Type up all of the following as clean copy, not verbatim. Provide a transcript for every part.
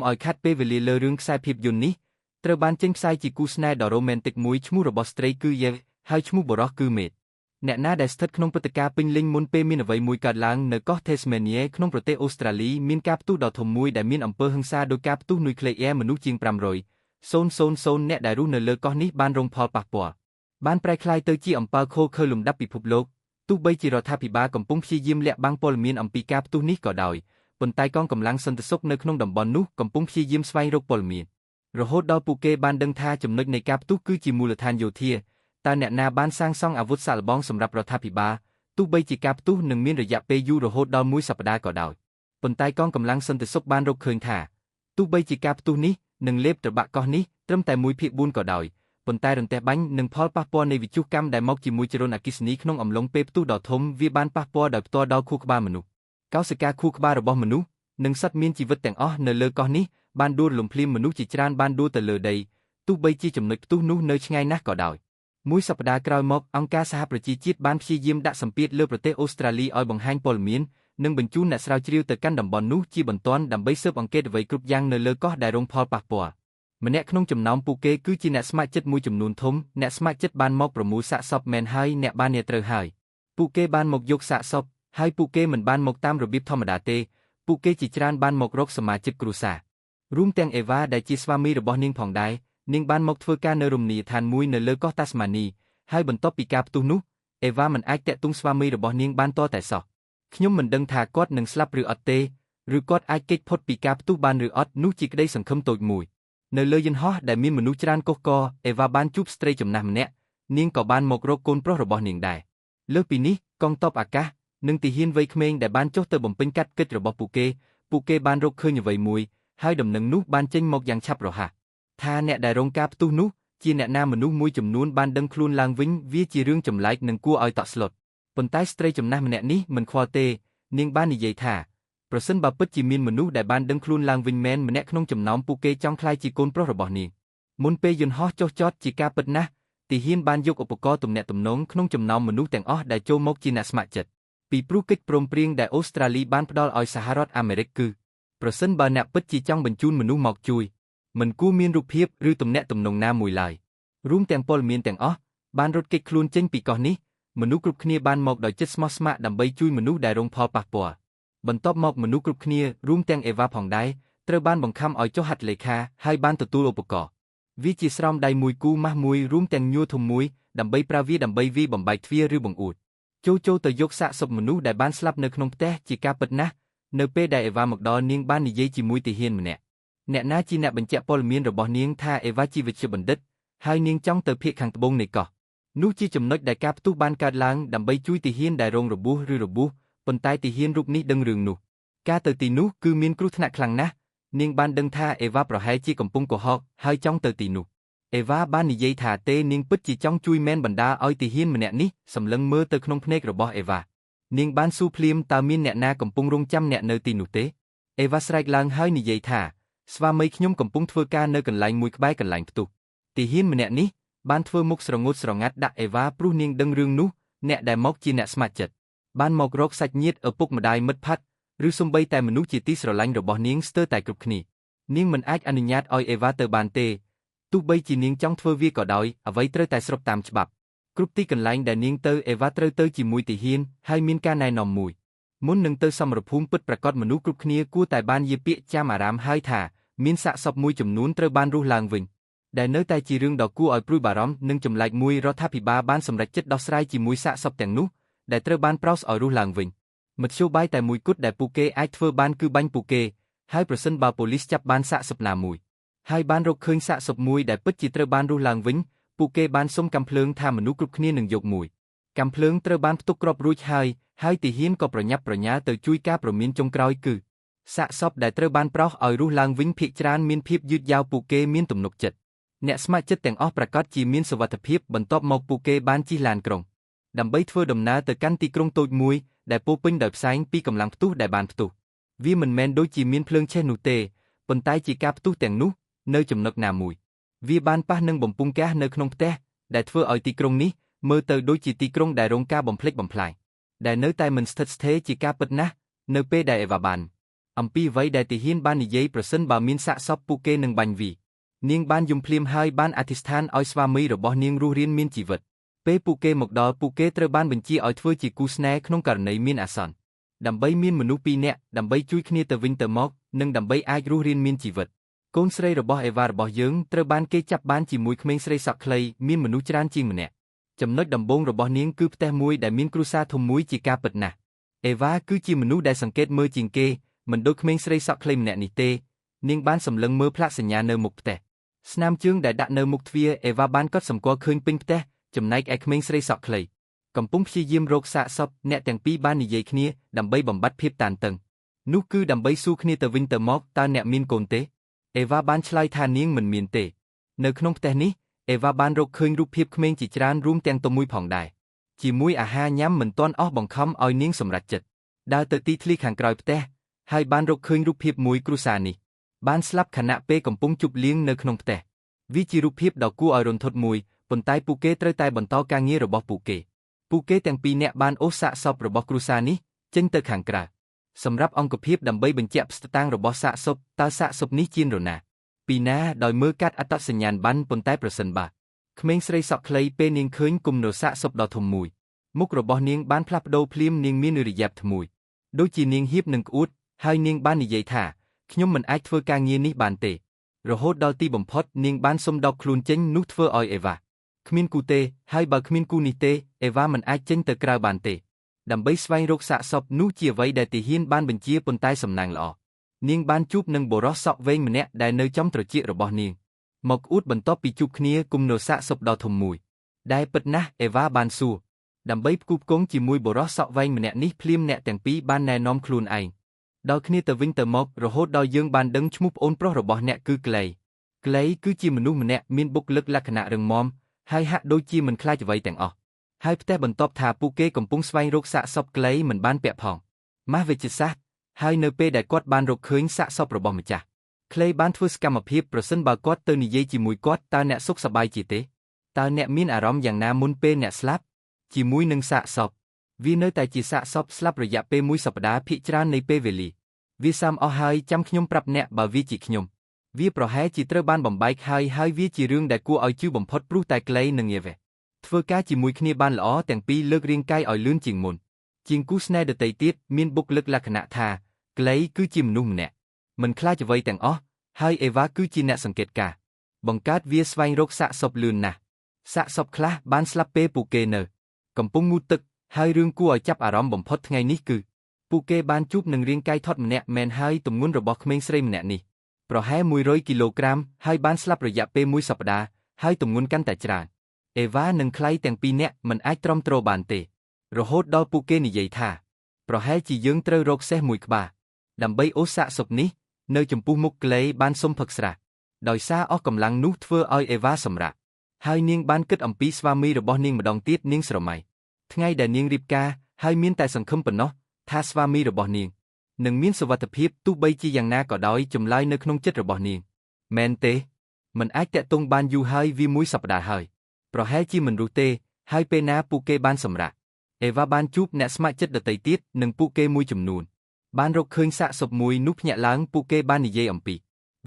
ឲ្យខាត់ពេលវេលាលើរឿងខ្សែភាពយន្តនេះត្រូវបានចេញផ្សាយជាគូស្នេហ៍ដ៏រ៉ូមែនទិកមួយឈ្មោះរបស់ស្ត្រីគឺយេហើយឈ្មោះបុរសគឺមេតអ្នកណាដែលស្ថិតក្នុងព្រឹត្តិការណ៍ពេញលេញមុនពេលមានអ្វីមួយកើតឡើងនៅកោះ Tasmania ក្នុងប្រទេសអូស្ត្រាលីមានការផ្ទុះដ៏ធំមួយដែលមានអំពើហិង្សាដោយការផ្ទុះនុយក្លេអ៊ែរមនុស្សជាង500,000 អ្នកដែលរស់នៅលើកោះនេះបានរងផលប៉ះពាល់បានប្រែក្លាយទៅជាអំពើឃោរឃៅលំដាប់ពិភពលោកទោះបីជារដ្ឋាភិបាលកំពុងព្យាយាមលាក់បាំងព័ត៌មានអំពីការផ្ទុះនេះក៏ដោយប៉ុន្តែកងកម្លាំងសន្តិសុខនៅក្នុងតំបន់នោះកំពុងព្យាយាមស្វែងរកព័ត៌មានរហូតដល់ពួកគេបានដឹងថាចំណុចនៃការផ្ទុះគឺជាមូលដ្ឋានយោធាតើអ្នកណាបានសាងសង់អាវុធសាកល្បងសម្រាប់រដ្ឋាភិបាលទោះបីជាការផ្ទុះនឹងមានរយៈពេលយូររហូតដល់មួយសប្តាហ៍ក៏ដោយប៉ុន្តែកងកម្លាំងសន្តិសុខបានរកឃើញថាទោះបីជាការផ្ទុះនេះនឹងលេបត្របាក់កោះនេះត្រឹមតែ1/4ក៏ដោយប៉ុន្តែរន្ទះបាញ់និងផលប៉ះពាល់នៃវិទ្យុកម្មដែលមកជាមួយចរន្តអគ្គិសនីក្នុងអំឡុងពេលផ្ទុះដ៏ធំវាបានប៉ះពាល់ដោយផ្ទាល់ដល់ខួរក្បាលមនុស្សកោសិកាខួរក្បាលរបស់មនុស្សនិងសត្វមានជីវិតទាំងអស់នៅលើកោះនេះបានដួលរំភ្លាមមនុស្សជាច្រើនបានដួលទៅលើដីទោះបីជាចំណុចផ្ទុះនោះនៅឆ្ងាយណាស់ក៏ដោយមួយសប្តាហ៍ក្រោយមកអង្គការសហប្រជាជាតិបានព្យាយាមដាក់សម្ពាធលើប្រទេសអូស្ត្រាលីឲ្យបង្ហាញព័ត៌មាននិងបញ្ជូនអ្នកស្រាវជ្រាវទៅកាន់តំបន់នោះជាបន្ទាន់ដើម្បីស៊ើបអង្កេតអ្វីគ្រប់យ៉ាងនៅលើកោះដែលរងផលប៉ះពាល់ម្នាក់ក្នុងចំណោមពួកគេគឺជាអ្នកស្ម័គ្រចិត្តមួយចំនួនធំអ្នកស្ម័គ្រចិត្តបានមកប្រមូលសាកសពមែនហើយអ្នកបានអ្នកត្រូវហើយពួកគេបានមកយកសាកសពហើយពួកគេមិនបានមកតាមរបៀបធម្មតាទេពួកគេជាច្រើនបានមករកសមាជិកគ្រួសាររួមទាំងអេវ៉ាដែលជាស្វាមីរបស់នាងផងដែរនាងបានមកធ្វើការនៅរមណីយដ្ឋានមួយនៅលើកោះតាស្មានីហើយបន្ទាប់ពីការផ្ទុះនោះអេវ៉ាមិនអាចតាក់ទងស្វាមីរបស់នាងបានទាល់តែសោះខ្ញុំមិនដឹងថាគាត់នឹងស្លាប់ឬអត់ទេឬគាត់អាចគេចផុតពីការផ្ទុះបានឬអត់នោះជាក្តីសង្ឃឹមតូចមួយនៅលើយន្តហោះដែលមានមនុស្សច្រើនកុះករអេវ៉ាបានជួបស្ត្រីចំណាស់ម្នាក់នាងក៏បានមករកកូនប្រុសរបស់នាងដែរលើសពីនេះកងទ័ពអាកាសនិងទាហានវ័យក្មេងដែលបានចុះទៅបំពេញកាតកិច្ចរបស់ពួកគេបានរកឃើញអ្វីមួយហើយដំណឹងនោះបានចេញមកយ៉ាងឆាប់រហ័សថាអ្នកដែលរងការផ្ទុះនោះជាអ្នកណាមនុស្សមួយចំនួនបានដឹងខ្លួនឡើងវិញវាជារឿងចម្លែកនិងគួរឲ្យតក់ស្លុតប៉ុន្តែស្ត្រីចំណាស់ម្នាក់នេះមិនខ្វល់ទេនាងបាននិយាយថាប្រសិនបើពិតជាមានមនុស្សដែលបានដឹងខ្លួនឡើងវិញមែនម្នាក់ក្នុងចំណោមពួកគេចង់ក្លាយជាកូនប្រុសរបស់នាងមុនពេលយន្តហោះចុះចតជាការពិតណាស់ទាហានបានយកឧបករណ៍ទំនាក់ទំនងក្នុងចំណោមមនុស្សទាំងអស់ដែលចូលមកជាអ្នកស្ម័គ្រចិត្តពីព្រោះកិច្ចព្រមព្រៀងដែលអូស្ត្រាលីបានផ្ដល់ឲ្យសហរដ្ឋអាមេរិកគឺប្រសិនបើអ្នកពិតជាចង់បញ្ជូនមនុស្សមកជួយមិនគួរមានរូបភាពឬទំនាក់ទំនងណាមួយឡើយរួមទាំងព័ត៌មានទាំងអស់បានរត់គេចខ្លួនចេញពីកោះនេះមនុស្សគ្រប់គ្នាបានមកដោយចិត្តស្មោះស្ម័គ្រដើម្បីជួយមនុស្សដែលរងផលប៉ះពាល់បន្ទាប់មកមនុស្សគ្រប់គ្នារួមទាំងអេវ៉ាផងដែរត្រូវបានបង្ខំឲ្យចុះហត្ថលេខាហើយបានទទួលឧបករណ៍វាជាស្រោមដៃមួយគូម៉ាស់មួយរួមទាំងញួរធំមួយដើម្បីប្រើវាដើម្បីវាបំបែកទ្វារឬបង្អួតចូលទៅយកសាកសពមនុស្សដែលបានស្លាប់នៅក្នុងផ្ទះជាការពិតណាស់នៅពេលដែលអេវ៉ាមកដល់នាងបាននិយាយជាមួយទាហានម្នាក់អ្នកណាជាអ្នកបញ្ជាក់ព័ត៌មានរបស់នាងថាអេវ៉ាជាវិជ្ជបណ្ឌិតហើយនាងចង់ទៅភាគខាងត្បូងនៃកោះនោះជាចំណុចដែលការផ្ទុះបានកើតឡើងដើម្បីជួយទាហានដែលរងរបួសប៉ុន្តែទាហានរូបនេះដឹងរឿងនោះការទៅទីនោះគឺមានគ្រោះថ្នាក់ខ្លាំងណាស់នាងបានដឹងថាអេវ៉ាប្រហែលជាកំពុងកុហកហើយចង់ទៅទីនោះអេវ៉ាបាននិយាយថាទេនាងពិតជាចង់ជួយមែនបណ្ដាឲ្យទាហានម្នាក់នេះសម្លឹងមើលទៅក្នុងភ្នែករបស់អេវ៉ានាងបានសួរភ្លាមតើមានអ្នកណាកំពុងរងចាំអ្នកនៅទីនោះទេអេវ៉ាស្រែកឡើងហើយនិយាយថាស្វាមីខ្ញុំកំពុងធ្វើការនៅកន្លែងមួយក្បែរកន្លែងផ្ទុះទាហានម្នាក់នេះបានធ្វើមុខស្រងូតស្រងាត់ដាក់អេវ៉ាព្រោះនាងដឹងរឿងនោះអ្នកដែលមកជាអ្នកស្ម័គ្រចិត្តបានមករកសាច់ញាតិឪពុកម្ដាយមិត្តភក្តិឬសូម្បីតែមនុស្សជាទីស្រឡាញ់របស់នាងស្ទើរតែគ្រប់គ្នានាងមិនអាចអនុញ្ញាតឲ្យអេវ៉ាទៅបានទេទោះបីជានាងចង់ធ្វើវាក៏ដោយអ្វីត្រូវតែស្របតាមច្បាប់គ្រប់ទីកន្លែងដែលនាងទៅអេវ៉ាត្រូវទៅជាមួយទាហានហើយមានការណែនាំមួយមុននឹងទៅសមរភូមិពិតប្រាកដមនុស្សគ្រប់គ្នាគួរតែបានយាពាក្យចាំអារាមហើយថាមានសាកសពមួយចំនួនត្រូវបានរស់ឡើងវិញដែលនៅតែជារឿងដ៏គួរឲ្យព្រួយបារម្ភនិងចម្លែកមួយរដ្ឋាភិបាលបានសម្រេចចិត្តដោះស្រាយជាមួយសាកសពទាំងនោះដែលត្រូវបានប្រោសឲ្យរស់ឡើងវិញមធ្យោបាយតែមួយគត់ដែលពួកគេអាចធ្វើបានគឺបាញ់ពួកគេហើយប្រសិនបើប៉ូលីសចាប់បានសាកសពណាមួយហើយបានរកឃើញសាកសពមួយដែលពិតជាត្រូវបានរស់ឡើងវិញពួកគេបានសុំកាំភ្លើងថាមនុស្សគ្រប់គ្នានឹងយកមួយកាំភ្លើងត្រូវបានផ្ទុកគ្រាប់រួចហើយទាហានក៏ប្រញាប់ប្រញាល់ទៅជួយការព្រមានចុងក្រោយគឺសាកសពដែលត្រូវបានប្រោសឲ្យរស់ឡើងវិញភាគច្រើនមានភាពយឺតយ៉ាវពួកគេមានទំនុកចិត្តអ្នកស្ម័គ្រចិត្តទាំងអស់ប្រកាសជាមានសុវត្ថិភាពបន្ទាប់មកពួកគេបានជិះឡានក្រុងដើម្បីធ្វើដំណើរទៅកាន់ទីក្រុងតូចមួយដែលពោពេញដោយផ្សែងពីកម្លាំងផ្ទុះដែលបានផ្ទុះវាមិនមែនដូចជាមានភ្លើងឆេះនោះទេប៉ុន្តែជាការផ្ទុះទាំងនោះនៅចំណុចណាមួយវាបានប៉ះនឹងបំពង់ហ្គាសនៅក្នុងផ្ទះដែលធ្វើឲ្យទីក្រុងនេះមើលទៅដូចជាទីក្រុងដែលរងការបំផ្លិចបំផ្លាញដែលនៅតែមិនស្ថិតស្ថេរជាការពិតណាស់នៅពេលដែលអេវ៉ាបាន អំពីអ្វីដែលទាហានបាននិយាយប្រសិនបើមានសាកសពពួកគេនឹងបាញ់វានាងបានយំភ្លាមហើយបានអធិស្ឋានឲ្យស្វាមីរបស់នាងរស់រានមានជីវិតពេលពួកគេមកដល់ពួកគេត្រូវបានបញ្ជាឲ្យធ្វើជាគូស្នេហ៍ក្នុងករណីមានអាសន្នដើម្បីមានមនុស្សពីរនាក់ដើម្បីជួយគ្នាទៅវិញទៅមកនិងដើម្បីអាចរស់រានមានជីវិតកូនស្រីរបស់អេវ៉ារបស់យើងត្រូវបានគេចាប់បានជាមួយក្មេងស្រីសក់ខ្លីមានមនុស្សច្រើនជាងម្នាក់ចំណុចដំបូងរបស់នាងគឺផ្ទះមួយដែលមានគ្រួសារធំមួយជាការពិតណាស់អេវ៉ាគឺជាមនុស្សដែលសង្កេតមើលជាងគេមិនដូចក្មេងស្រីសក់ខ្លីម្នាក់នេះទេនាងបានសម្លឹងមើលផ្លាកសញ្ញានៅមុខផ្ទះស្នាមជើងដែលដាក់នៅមុខទ្វារអេវ៉ាបានកត់សម្គាល់ឃើញពេញផ្ទះចំណែកឯក្មេងស្រីសក់ខ្លីកំពុងព្យាយាមរកសាកសពអ្នកទាំងពីរបាននិយាយគ្នាដើម្បីបំបត្តិភាពតានតឹងនោះគឺដើម្បីសួរគ្នាទៅវិញទៅមកតើអ្នកមានកូនទេអេវ៉ាបានឆ្លើយថានាងមិនមានទេនៅក្នុងផ្ទះនេះអេវ៉ាបានរកឃើញរូបភាពក្មេងជាច្រើនរួមទាំងតមួយផងដែរជាមួយអាហារញ៉ាំមិនទាន់អស់បង្ខំឲ្យនាងសម្រេចចិត្តដើរទៅទីធ្លាខាងក្រោយផ្ទះហើយបានរកឃើញរូបភាពមួយគ្រួសារនេះបានស្លាប់ខណៈពេលកំពុងជប់លៀងនៅក្នុងផ្ទះវាជារូបភាពដ៏គួរឲ្យរន្ធត់មួយប៉ុន្តែពួកគេត្រូវតែបន្តការងាររបស់ពួកគេទាំងពីរនាក់បានអូសសាកសពរបស់គ្រួសារនេះចេញទៅខាងក្រៅសម្រាប់អង្គភាពដើម្បីបញ្ជាក់ស្ថានភាពរបស់សាកសពតើសាកសពនេះជានរណាពីណាដោយមើលកាត់អត្តសញ្ញាណប័ណ្ណប៉ុន្តែប្រសិនបើក្មេងស្រីសក់ខ្លីពេលនាងឃើញគំនរសាកសពដ៏ធំមួយមុខរបស់នាងបានផ្លាស់ប្ដូរភ្លាមនាងមានរិយាបថថ្មីដូចជានាងហៀបនឹងក្អួតហើយនាងបាននិយាយថាខ្ញុំមិនអាចធ្វើការងារនេះបានទេរហូតដល់ទីបំផុតនាងបានសុំដកខ្លួនចេញនោះធ្វើឲ្យអេវ៉ាគ្មានគូទេហើយបើគ្មានគូនេះទេអេវ៉ាមិនអាចចេញទៅក្រៅបានទេដើម្បីស្វែងរកសាកសពនោះជាអ្វីដែលទាហានបានបញ្ជាប៉ុន្តែសំណាងល្អនាងបានជួបនឹងបុរសសក់វែងម្នាក់ដែលនៅចំត្រចៀករបស់នាងមកអួតបន្ទាប់ពីជួបគ្នាគុំនៅសាកសពដ៏ធំមួយដែលពិតណាស់អេវ៉ាបានសួរដើម្បីផ្គូផ្គងជាមួយបុរសសក់វែងម្នាក់នេះភ្លាមអ្នកទាំងពីរបានណែនាំខ្លួនឯងដល់គ្នាទៅវិញទៅមករហូតដល់យើងបានដឹងឈ្មោះប្អូនប្រុសរបស់អ្នកគឺក្លេគឺជាមនុស្សម្នាក់មានបុគ្គលិកលក្ខណៈរឹងមាំហើយហាក់ដូចជាមិនខ្លាចអ្វីទាំងអស់ហើយផ្ទះបន្ទាប់ថាពួកគេកំពុងស្វែងរកសាកសពក្លេមិនបានពាក់ផងម៉ាស់វេជ្ជសាស្ត្រហើយនៅពេលដែលគាត់បានរកឃើញសាកសពរបស់ម្ចាស់ក្លេបានធ្វើសកម្មភាពប្រសិនបើគាត់ទៅនិយាយជាមួយគាត់តើអ្នកសុខសប្បាយជាទេតើអ្នកមានអារម្មណ៍យ៉ាងណាមុនពេលអ្នកស្លាប់ជាមួយនឹងសាកសពវានៅតែជាសាកសពស្លាប់រយៈពេល1សប្តាហ៍ភាគច្រើននៃពេលវេលាវាសាមអស់ហើយចាំខ្ញុំប្រាប់អ្នកបើវាជាខ្ញុំវាប្រហែលជាត្រូវបានបំបែកហើយវាជារឿងដែលគួរឲ្យជឿបំផុតព្រោះតែក្លេនិងយេវ៉េធ្វើការជាមួយគ្នាបានល្អទាំងពីរលើករាងកាយឲ្យលឿនជាងមុនជាងគូស្នេហ៍ដទៃទៀតមានបុគ្គលិកលក្ខណៈថាក្លេគឺជាមនុស្សម្នាក់មិនខ្លាចអ្វីទាំងអស់ហើយអេវ៉ាគឺជាអ្នកសង្កេតការបង្កើតវាស្វែងរកសាកសពលឿនណាស់សាកសពខ្លះបានស្លាប់ពេលពួកគេនៅកំពុងងូតទឹកហើយរឿងគួរឲ្យចាប់អារម្មណ៍បំផុតថ្ងៃនេះគឺពួកគេបានជួបនឹងរាងកាយថត់ម្នាក់មែនហើយទម្ងន់របស់ក្មេងស្រីម្នាក់នេះប្រហែល100គីឡូក្រាមហើយបានស្លាប់រយៈពេល1សប្តាហ៍ហើយទម្ងន់កាន់តែច្រើនអេវ៉ានិងក្លៃទាំងពីរនាក់មិនអាចទ្រាំទ្របានទេរហូតដល់ពួកគេនិយាយថាប្រហែលជាយើងត្រូវរកសេះមួយក្បាលដើម្បីអូសសាកសពនេះនៅចំពោះមុខក្លេបានសុំផឹកស្រាដោយសារអស់កម្លាំងនោះធ្វើឲ្យអេវ៉ាសម្រាកហើយនាងបានគិតអំពីស្វាមីរបស់នាងម្ដងទៀតនាងស្រមៃថ្ងៃដែលនាងរៀបការហើយមានតែសង្ឃឹមប៉ុណ្ណោះថាស្វាមីរបស់នាងនឹងមានសុវត្ថិភាពទោះបីជាយ៉ាងណាក៏ដោយចម្លើយនៅក្នុងចិត្តរបស់នាងមែនទេមិនអាចតាក់ទងបានយូរហើយវា1សប្តាហ៍ហើយប្រហែលជាមិនรู้ទេហើយពេលណាពួកគេបានសម្រាកអេវ៉ាបានជួបអ្នកស្ម័គ្រចិត្តដទៃទៀតនិងពួកគេមួយចំនួនបានរកឃើញសាកសពមួយនោះភ្ញាក់ឡើងពួកគេបាននិយាយអំពី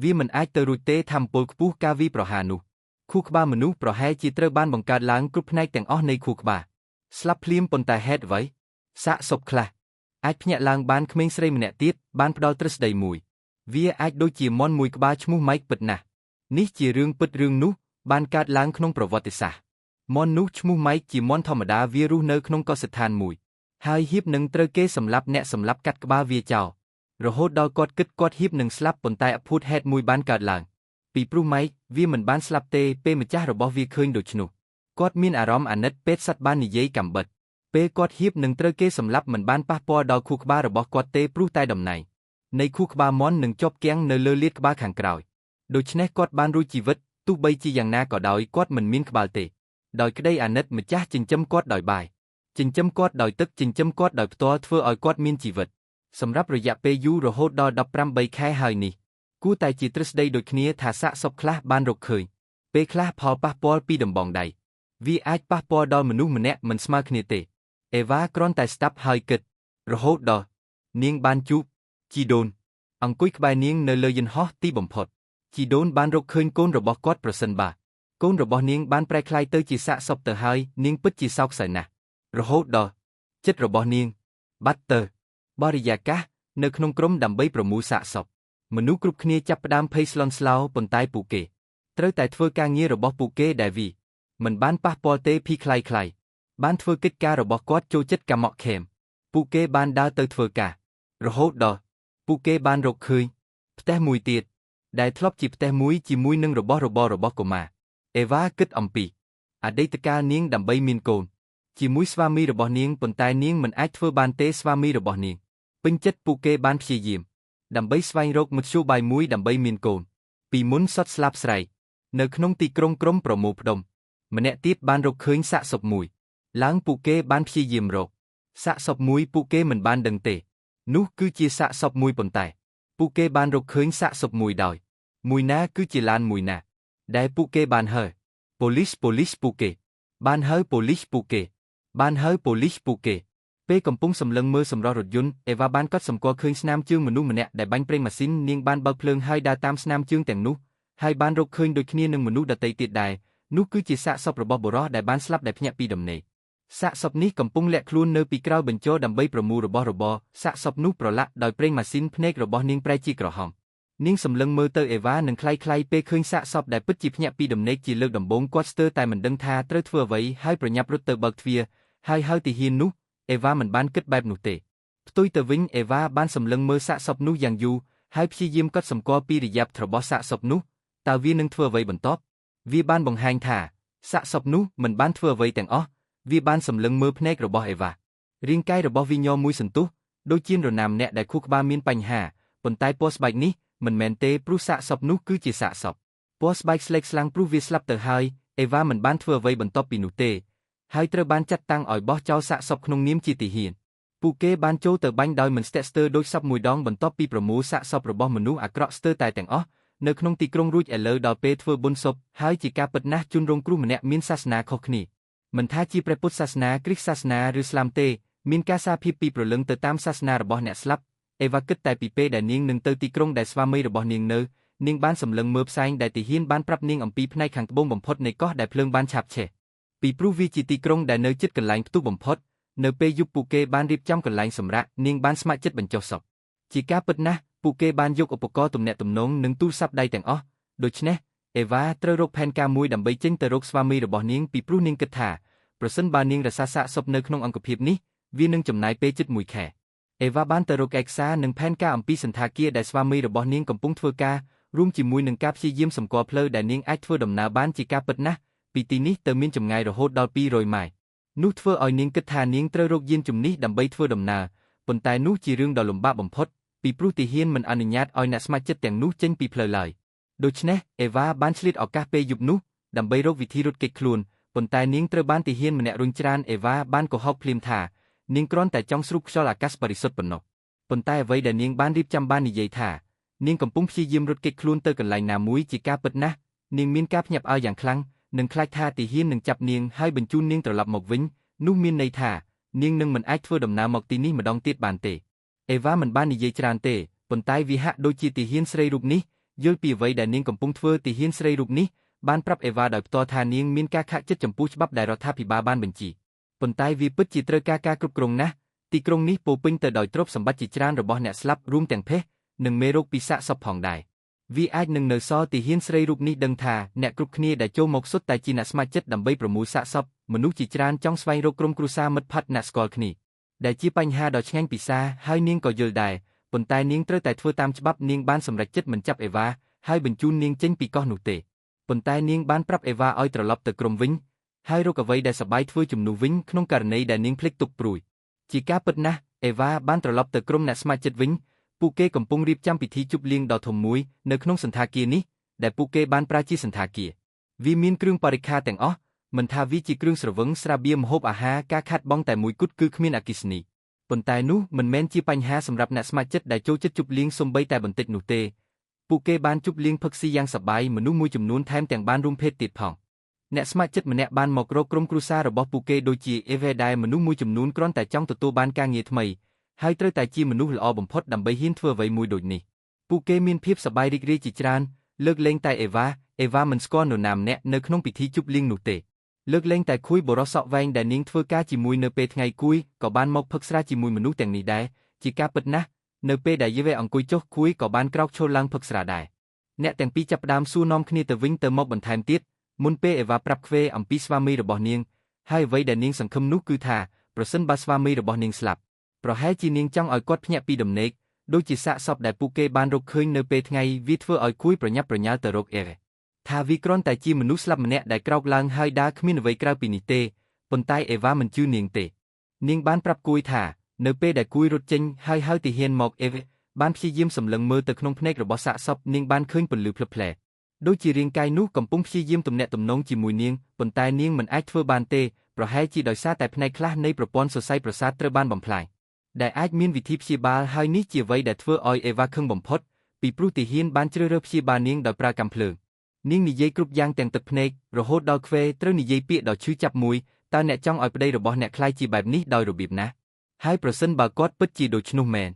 វាមិនអាចទៅរួចទេថាមពលខ្ពស់ការវាប្រហារនោះខួរក្បាលមនុស្សប្រហែលជាត្រូវបានបង្កើតឡើងគ្រប់ផ្នែកទាំងអស់នៃខួរក្បាលស្លាប់ភ្លាមប៉ុន្តែហេតុអ្វីសាកសពខ្លះអាចភ្ញាក់ឡើងបានក្មេងស្រីម្នាក់ទៀតបានផ្ដល់ទ្រឹស្ដីមួយវាអាចដូចជាមន់មួយក្បាលឈ្មោះម៉ៃកពិតណាស់នេះជារឿងពិតរឿងនោះបានកើតឡើងក្នុងប្រវត្តិសាស្ត្រមន់នោះឈ្មោះម៉ៃកជាមន់ធម្មតាវារស់នៅក្នុងកសិដ្ឋានមួយហើយហៀបនឹងត្រូវគេសម្លាប់អ្នកសម្លាប់កាត់ក្បាលវាចោលរហូតដល់គាត់គិតគាត់ហៀបនឹងស្លាប់ប៉ុន្តែអភូតហេតុមួយបានកើតឡើងពីព្រោះម៉ៃកវាមិនបានស្លាប់ទេពេលម្ចាស់របស់វាឃើញដូច្នោះគាត់មានអារម្មណ៍អាណិតពេទ្យសត្វបាននិយាយកំបិតពេលគាត់ហៀបនឹងត្រូវគេសម្លាប់មិនបានប៉ះពាល់ដល់ខួរក្បាលរបស់គាត់ទេព្រោះតែតំណែងនៃខួរក្បាលមន់នឹងជាប់គាំងនៅលើលាតក្បាលខាងក្រោយដូច្នេះគាត់បានរួចជីវិតទោះបីជាយ៉ាងណាក៏ដោយគាត់មិនមានក្បាលទេដោយក្តីអាណិតម្ចាស់ចិញ្ចឹមគាត់ដោយបាយចិញ្ចឹមគាត់ដោយទឹកចិញ្ចឹមគាត់ដោយផ្ទាល់ធ្វើឲ្យគាត់មានជីវិតសម្រាប់រយៈពេលយូររហូតដល់18ខែហើយនេះគួរតែជាទ្រឹស្ដីដូចគ្នាថាសាកសពខ្លះបានរកឃើញពេលខ្លះផលប៉ះពាល់ពីដំបងដៃវាអាចប៉ះពាល់ដល់មនុស្សម្នាក់មិនស្មើគ្នាទេអេវ៉ាគ្រាន់តែស្ដាប់ហើយគិតរហូតដល់នាងបានជួបជីដូន អង្គុយក្បែរនាងនៅលើយន្តហោះទីបំផុតជីដូនបានរកឃើញកូនរបស់គាត់ប្រសិនបើកូនរបស់នាងបានប្រែក្លាយទៅជាសាកសពទៅហើយនាងពិតជាសោកសៅណាស់រហូតដល់ចិត្តរបស់នាងបាត់ទៅបរិយាកាសនៅក្នុងក្រុមដើម្បីប្រមូលសាកសពមនុស្សគ្រប់គ្នាចាប់ផ្ដើមភ័យស្លន់ស្លោប៉ុន្តែពួកគេត្រូវតែធ្វើការងាររបស់ពួកគេដែលវាមិនបានប៉ះពាល់ទេភីខ្លៃបានធ្វើកិច្ចការរបស់គាត់ចូលចិត្តកាមកខេមពួកគេបានដើរទៅធ្វើការរហូតដល់ពួកគេបានរកឃើញផ្ទះមួយទៀតដែលធ្លាប់ជាផ្ទះមួយជាមួយនឹងរបស់របររបស់កុមារអេវ៉ាគិតអំពីអតីតកាលនាងដើម្បីមានកូនជាមួយស្វាមីរបស់នាងប៉ុន្តែនាងមិនអាចធ្វើបានទេស្វាមីរបស់នាងពេញចិត្តពួកគេបានព្យាយាមដើម្បីស្វែងរកមធ្យោបាយមួយដើម្បីមានកូនពីមុនសុទ្ធស្លាប់ស្រែកនៅក្នុងទីក្រុងក្រុមប្រមូលផ្ដុំម្នាក់ទៀតបានរកឃើញសាកសពមួយឡើងពួកគេបានព្យាយាមរកសាកសពមួយពួកគេមិនបានដឹងទេនោះគឺជាសាកសពមួយប៉ុន្តែពួកគេបានរកឃើញសាកសពមួយដោយមួយណាគឺជាឡានមួយណាដែលពួកគេបានហៅប៉ូលីសពួកគេបានហៅប៉ូលីសពួកគេបានហៅប៉ូលីសពួកគេពេលកំពុងសម្លឹងមើលសម្រស់រថយន្តអេវ៉ាបានកត់សម្គាល់ឃើញស្នាមជើងមនុស្សម្នាក់ដែលបាញ់ប្រេងម៉ាស៊ីននាងបានបើកភ្លើងហើយដើរតាមស្នាមជើងទាំងនោះហើយបានរកឃើញដូចគ្នានឹងមនុស្សដទៃទៀតដែរនោះគឺជាសាកសពរបស់បុរសដែលបានស្លាប់ដែលភ្ញាក់ពីដំណេកសាកសពនេះកំពុងលាក់ខ្លួននៅពីក្រោយបញ្ជរដើម្បីប្រមូលរបស់របរសាកសពនោះប្រឡាក់ដោយប្រេងម៉ាស៊ីនភ្នែករបស់នាងប្រែជាក្រហមនាងសម្លឹងមើលទៅអេវ៉ានឹងខ្លៃៗពេលឃើញសាកសពដែលពិតជាភ្ញាក់ពីដំណេកជាលើកដំបូងគាត់ស្ទើរតែមិនដឹងថាត្រូវធ្វើអ្វីហើយប្រញាប់រត់ទៅបើកទ្វារហើយហៅទីហ៊ាននោះអេវ៉ាមិនបានគិតបែបនោះទេផ្ទុយទៅវិញអេវ៉ាបានសម្លឹងមើលសាកសពនោះយ៉ាងយូរហើយព្យាយាមកត់សម្គាល់ពីរិយាបថរបស់សាកសពនោះតើវានឹងធ្វើអ្វីបន្ទាប់វាបានបង្ហាញថាសាកសពនោះមិនបានធ្វើអ្វីទាំងអស់វាបានសម្លឹងមើលភ្នែករបស់អេវ៉ារាងកាយរបស់វាញ័រមួយសន្ទុះដូចជានរណាម្នាក់ដែលខួរក្បាលមានបញ្ហាប៉ុន្តែពណ៌ស្បែកនេះមិនមែនទេព្រោះសាកសពនោះគឺជាសាកសពពណ៌ស្បែកស្លេកស្លាំងព្រោះវាស្លាប់ទៅហើយអេវ៉ាមិនបានធ្វើអ្វីបន្ទាប់ពីនោះទេហើយត្រូវបានចាត់តាំងឲ្យបោះចោលសាកសពក្នុងនាមជាទាហានពួកគេបានចូលទៅបាញ់ដោយមិនស្ទាក់ស្ទើរដូចសពមួយដងបន្ទាប់ពីប្រមូលសាកសពរបស់មនុស្សអាក្រក់ស្ទើរតែទាំងអស់នៅក្នុងទីក្រុងរួចឥឡូវដល់ពេលធ្វើបុណ្យសពហើយជាការពិតណាស់ជនរងគ្រោះម្នាក់មានសាសនាខុសគ្នាមិនថាជាព្រះពុទ្ធសាសនាគ្រីស្ទសាសនាឬស្លាមទេមានការសារភាពពីព្រលឹងទៅតាមសាសនារបស់អ្នកស្លាប់អេវ៉ាគិតតែពីពេលដែលនាងនឹងទៅទីក្រុងដែលស្វាមីរបស់នាងនៅនាងបានសម្លឹងមើលផ្សែងដែលទាហានបានប្រាប់នាងអំពីផ្នែកខាងត្បូងបំផុតនៃកោះដែលភ្លើងបានឆាបឆេះពីព្រោះវាជាទីក្រុងដែលនៅជិតកន្លែងផ្ទុះបំផុតនៅពេលយប់ពួកគេបានរៀបចំកន្លែងសម្រាកនាងបានស្ម័គ្រចិត្តបញ្ចុះសពជាការពិតណាស់ពួកគេបានយកឧបករណ៍ទំនាក់ទំនងនិងទូរស័ព្ទដៃទាំងអស់ដូច្នេះអេវ៉ាត្រូវរកផែនការមួយដើម្បីចេញទៅរកស្វាមីរបស់នាងពីព្រោះនាងគិតថាប្រសិនបើនាងរក្សាសាកសពនៅក្នុងអង្គភាពនេះវានឹងចំណាយពេលជិត1ខែអេវ៉ាបានទៅរកឯកសារនិងផែនការអំពីសន្តាគារដែលស្វាមីរបស់នាងកំពុងធ្វើការរួមជាមួយនឹងការព្យាយាមសម្គាល់ផ្លូវដែលនាងអាចធ្វើដំណើរបានជាការពិតណាស់ពីទីនេះទៅមានចម្ងាយរហូតដល់200ម៉ាយនោះធ្វើឲ្យនាងគិតថានាងត្រូវរកយានជំនិះដើម្បីធ្វើដំណើរប៉ុន្តែនោះជារឿងដ៏លំបាកបំផុតពីព្រោះទាហានមិនអនុញ្ញាតឲ្យអ្នកស្ម័គ្រចិត្តទាំងនោះចេញពីផ្លូវឡើយដូច្នេះអេវ៉ាបានឆ្លៀតឱកាសពេលយប់នោះដើម្បីរកវិធីរត់គេចខ្លួនប៉ុន្តែនាងត្រូវបានទាហានម្នាក់រុញច្រានអេវ៉ាបានកុហកភ្លាមថានាងគ្រាន់តែចង់ស្រូបខ្យល់អាកាសបរិសុទ្ធប៉ុណ្ណោះប៉ុន្តែអ្វីដែលនាងបានរៀបចំបាននិយាយថានាងកំពុងព្យាយាមរត់គេចខ្លួនទៅកន្លែងណាមួយជាការពិតណាស់នាងមានការភ្ញាក់ផ្អើលយ៉ាងខ្លាំងនិងខ្លាចថាទាហាននឹងចាប់នាងហើយបញ្ជូននាងត្រឡប់មកវិញនោះមានន័យថានាងនឹងមិនអាចធ្វើដំណើរមកទីនេះម្ដងទៀតបានទេអេវ៉ាមិនបាននិយាយច្រើនទេប៉ុន្តែវាហាក់ដូចជាទាហានស្រីរូបនេះយល់ពីអ្វីដែលនាងកំពុងធ្វើទាហានស្រីរូបនេះបានប្រាប់អេវ៉ាដោយផ្ទាល់ថានាងមានការខកចិត្តចំពោះច្បាប់ដែលរដ្ឋាភិបាលបានបញ្ជាប៉ុន្តែវាពិតជាត្រូវការគ្រប់គ្រងណាស់ទីក្រុងនេះពោពេញទៅដោយទ្រព្យសម្បត្តិជាច្រើនរបស់អ្នកស្លាប់រួមទាំងភេសនិងមេរោគពីសាកសពផងដែរវាអាចនឹងនៅសល់ទាហានស្រីរូបនេះដឹងថាអ្នកគ្រប់គ្នាដែលចូលមកសុទ្ធតែជាអ្នកស្ម័គ្រចិត្តដើម្បីប្រមូលសាកសពមនុស្សជាច្រើនចង់ស្វែងរកក្រុមគ្រួសារមិត្តភក្តិអ្នកស្គាល់គ្នាដែលជាបញ្ហាដ៏ឆ្ងាញ់ពិសាហើយនាងក៏យល់ដែរប៉ុន្តែនាងត្រូវតែធ្វើតាមច្បាប់នាងបានសម្រេចចិត្តមិនចាប់អេវ៉ាហើយបញ្ជូននាងចេញពីកោះនោះទេប៉ុន្តែនាងបានប្រាប់អេវ៉ាឲ្យត្រឡប់ទៅក្រុមវិញហើយរកអ្វីដែលសប្បាយធ្វើជំនួសវិញក្នុងករណីដែលនាងភ្លេចទុកព្រួយជាការពិតណាស់អេវ៉ាបានត្រឡប់ទៅក្រុមអ្នកស្ម័គ្រចិត្តវិញពួកគេកំពុងរៀបចំពិធីជប់លៀងដ៏ធំមួយនៅក្នុងសន្តាគារនេះដែលពួកគេបានប្រើជាសន្តាគារវាមានគ្រឿងបរិក្ខារទាំងអស់មិនថាវាជាគ្រឿងស្រវឹងស្រាបៀរម្ហូបអាហារការខាត់បងតែមួយគត់គឺគ្មានអគ្គិសនីប៉ុន្តែនោះមិនមែនជាបញ្ហាសម្រាប់អ្នកស្ម័គ្រចិត្តដែលចូលចិត្តជប់លៀងសូម្បីតែបន្តិចនោះទេពួកគេបានជប់លៀងផឹកស៊ីយ៉ាងសប្បាយមនុស្សមួយចំនួនថែមទាំងបានរួមភេទទៀតផងអ្នកស្ម័គ្រចិត្តម្នាក់បានមករកក្រុមគ្រួសាររបស់ពួកគេដូចជាអេវ៉េដែលមនុស្សមួយចំនួនគ្រាន់តែចង់ទទួលបានការងារថ្មីហើយត្រូវតែជាមនុស្សល្អបំផុតដើម្បីហ៊ានធ្វើអ្វីមួយដូចនេះ ពួកគេមានភាពសប្បាយរីករាយជាច្រើនលើកលែងតែអេវ៉ាមិនស្គាល់នរណាម្នាក់នៅក្នុងពិធីជប់លៀងនោះទេលើកលែងតែខួយបរោះសក់វែងដែលនាងធ្វើការជាមួយនៅពេលថ្ងៃគួយក៏បានមកផឹកស្រាជាមួយមនុស្សទាំងនេះដែរជាការពិតណាស់នៅពេលដែលយេវ៉េអង្គុយចុះខួយក៏បានក្រោកឈរឡើងផឹកស្រាដែរអ្នកទាំងពីរចាប់ផ្ដើមសួរនាំគ្នាទៅវិញទៅមកបន្ថែមទៀតមុនពេលអេវ៉ាប្រាប់ខ្វេអំពីស្វាមីរបស់នាងហើយអ្វីដែលនាងសង្ឃឹមនោះគឺថាប្រសិនបើស្វាមីរបស់នាងស្លាប់ប្រហែលជានាងចង់ឲ្យគាត់ភ្ញាក់ពីដំណេកដូចជាសាកសពដែលពួកគេបានរកឃើញនៅពេលថ្ងៃវាធ្វើឲ្យគួយប្រញាប់ប្រញាល់ទៅរកអេរថាវាគ្រាន់តែជាមនុស្សស្លាប់ម្នាក់ដែលក្រោកឡើងហើយដើរគ្មានអ្វីក្រៅពីនេះទេប៉ុន្តែអេវ៉ាមិនជឿនាងទេនាងបានប្រាប់គួយថានៅពេលដែលគួយរត់ចេញហើយហៅទាហានមកអេវបានព្យាយាមសម្លឹងមើលទៅក្នុងភ្នែករបស់សាកសពនាងបានឃើញពន្លឺភ្លឹបភ្លែដូចជារាងកាយនោះកំពុងព្យាយាមទំនាក់ទំនងជាមួយនាងប៉ុន្តែនាងមិនអាចធ្វើបានទេប្រហែលជាដោយសារតែផ្នែកខ្លះនៃប្រព័ន្ធសរសៃប្រសាទត្រូវបានបំផ្លាញដែលអាចមានវិធីព្យាបាលហើយនេះជាអ្វីដែលធ្វើឲ្យអេវ៉ាខឹងបំផុតពីព្រោះទាហានបានជ្រើសរើសព្យាបាលនាងដោយប្រើកាំភ្លើងនាងនិយាយគ្រប់យ៉ាងទាំងទឹកភ្នែករហូតដល់ខ្វេត្រូវនិយាយពាក្យដ៏ឈឺចាប់មួយតើអ្នកចង់ឲ្យប្តីរបស់អ្នកខ្លាយជាបែបនេះដោយរបៀបណាហើយប្រសិនបើគាត់ពិតជាដូច្នោះមែន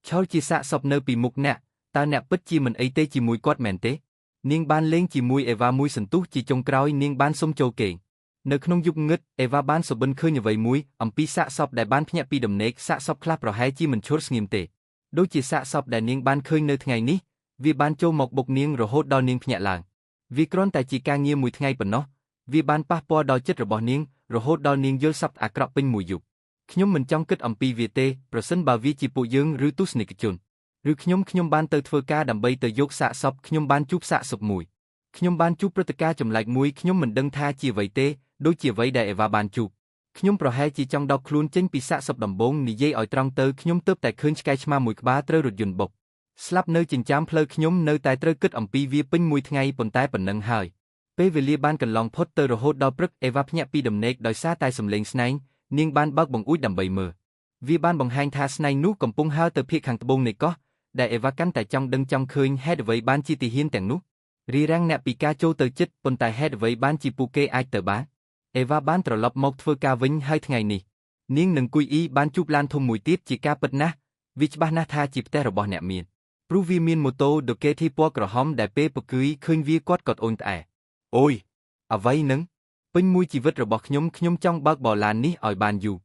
ឆោលជាសាកសពនៅពីមុខអ្នកតើអ្នកពិតជាមិនអីទេជាមួយគាត់មែនទេនាងបានលេងជាមួយអេវ៉ាមួយសន្ទុះជាចុងក្រោយនាងបានសុំចូលគេងនៅក្នុងយប់ងឹតអេវ៉ាបានសុបិនឃើញអ្វីមួយអំពីសាកសពដែលបានភ្ញាក់ពីដំណេកសាកសពខ្លះប្រហែលជាមិនឈរស្ងៀមទេដូចជាសាកសពដែលនាងបានឃើញនៅថ្ងៃនេះវាបានចូលមកបុកនាងរហូតដល់នាងភ្ញាក់ឡើងវាគ្រាន់តែជាការងារមួយថ្ងៃប៉ុណ្ណោះវាបានប៉ះពាល់ដល់ចិត្តរបស់នាងរហូតដល់នាងយល់សប្តិអាក្រក់ពេញមួយយប់ខ្ញុំមិនចង់គិតអំពីវាទេប្រសិនបើវាជាពួកយើងឬទស្សនិកជនឬខ្ញុំបានទៅធ្វើការដើម្បីទៅយកសាកសពខ្ញុំបានជួបសាកសពមួយខ្ញុំបានជួបព្រឹត្តិការណ៍ចម្លែកមួយខ្ញុំមិនដឹងថាជាអ្វីទេដូចជាអ្វីដែលអេវ៉ាបានជួបខ្ញុំប្រហែលជាចង់ដកខ្លួនចេញពីសាកសពដំបូងនិយាយឲ្យត្រង់ទៅខ្ញុំទើបតែឃើញឆ្កែឆ្មាមួយក្បាលត្រូវរថយន្តបុកស្លាប់នៅចិញ្ចើមផ្លូវខ្ញុំនៅតែត្រូវគិតអំពីវាពេញមួយថ្ងៃប៉ុន្តែប៉ុណ្ណឹងហើយពេលវេលាបានកន្លងផុតទៅរហូតដល់ព្រឹកអេវ៉ាភ្ញាក់ពីដំណេកដោយសារតែសំឡេងស្នែងនាងបានបើកបង្អួចដើម្បីមើលវាបានបង្ហាញថាស្នែងនោះកំពុងហើរទៅភាគខាងត្បូងនៃកោះដែលអេវ៉ាកាន់តែចង់ដឹងចង់ឃើញហេតុអ្វីបានជាទាហានទាំងនោះរីរាំងអ្នកពីការចូលទៅជិតប៉ុន្តែហេតុអ្វីបានជាពួកគេអាចទៅបានអេវ៉ាបានត្រឡប់មកធ្វើការវិញហើយថ្ងៃនេះនាងនិងគួយអ៊ីបានជួបឡានធំមួយទៀតជាការពិតណាស់វាច្បាស់ណាស់ថាជាផ្ទះរបស់អ្នកមានព្រោះវាមានម៉ូតូដូកេធីពណ៌ក្រហមដែលពេលពគឺឃើញវាគាត់ក៏អូនត្អែអូយអ្វីនឹងពេញមួយជីវិតរបស់ខ្ញុំចង់បើកបរឡាននេះឲ្យបានយូរ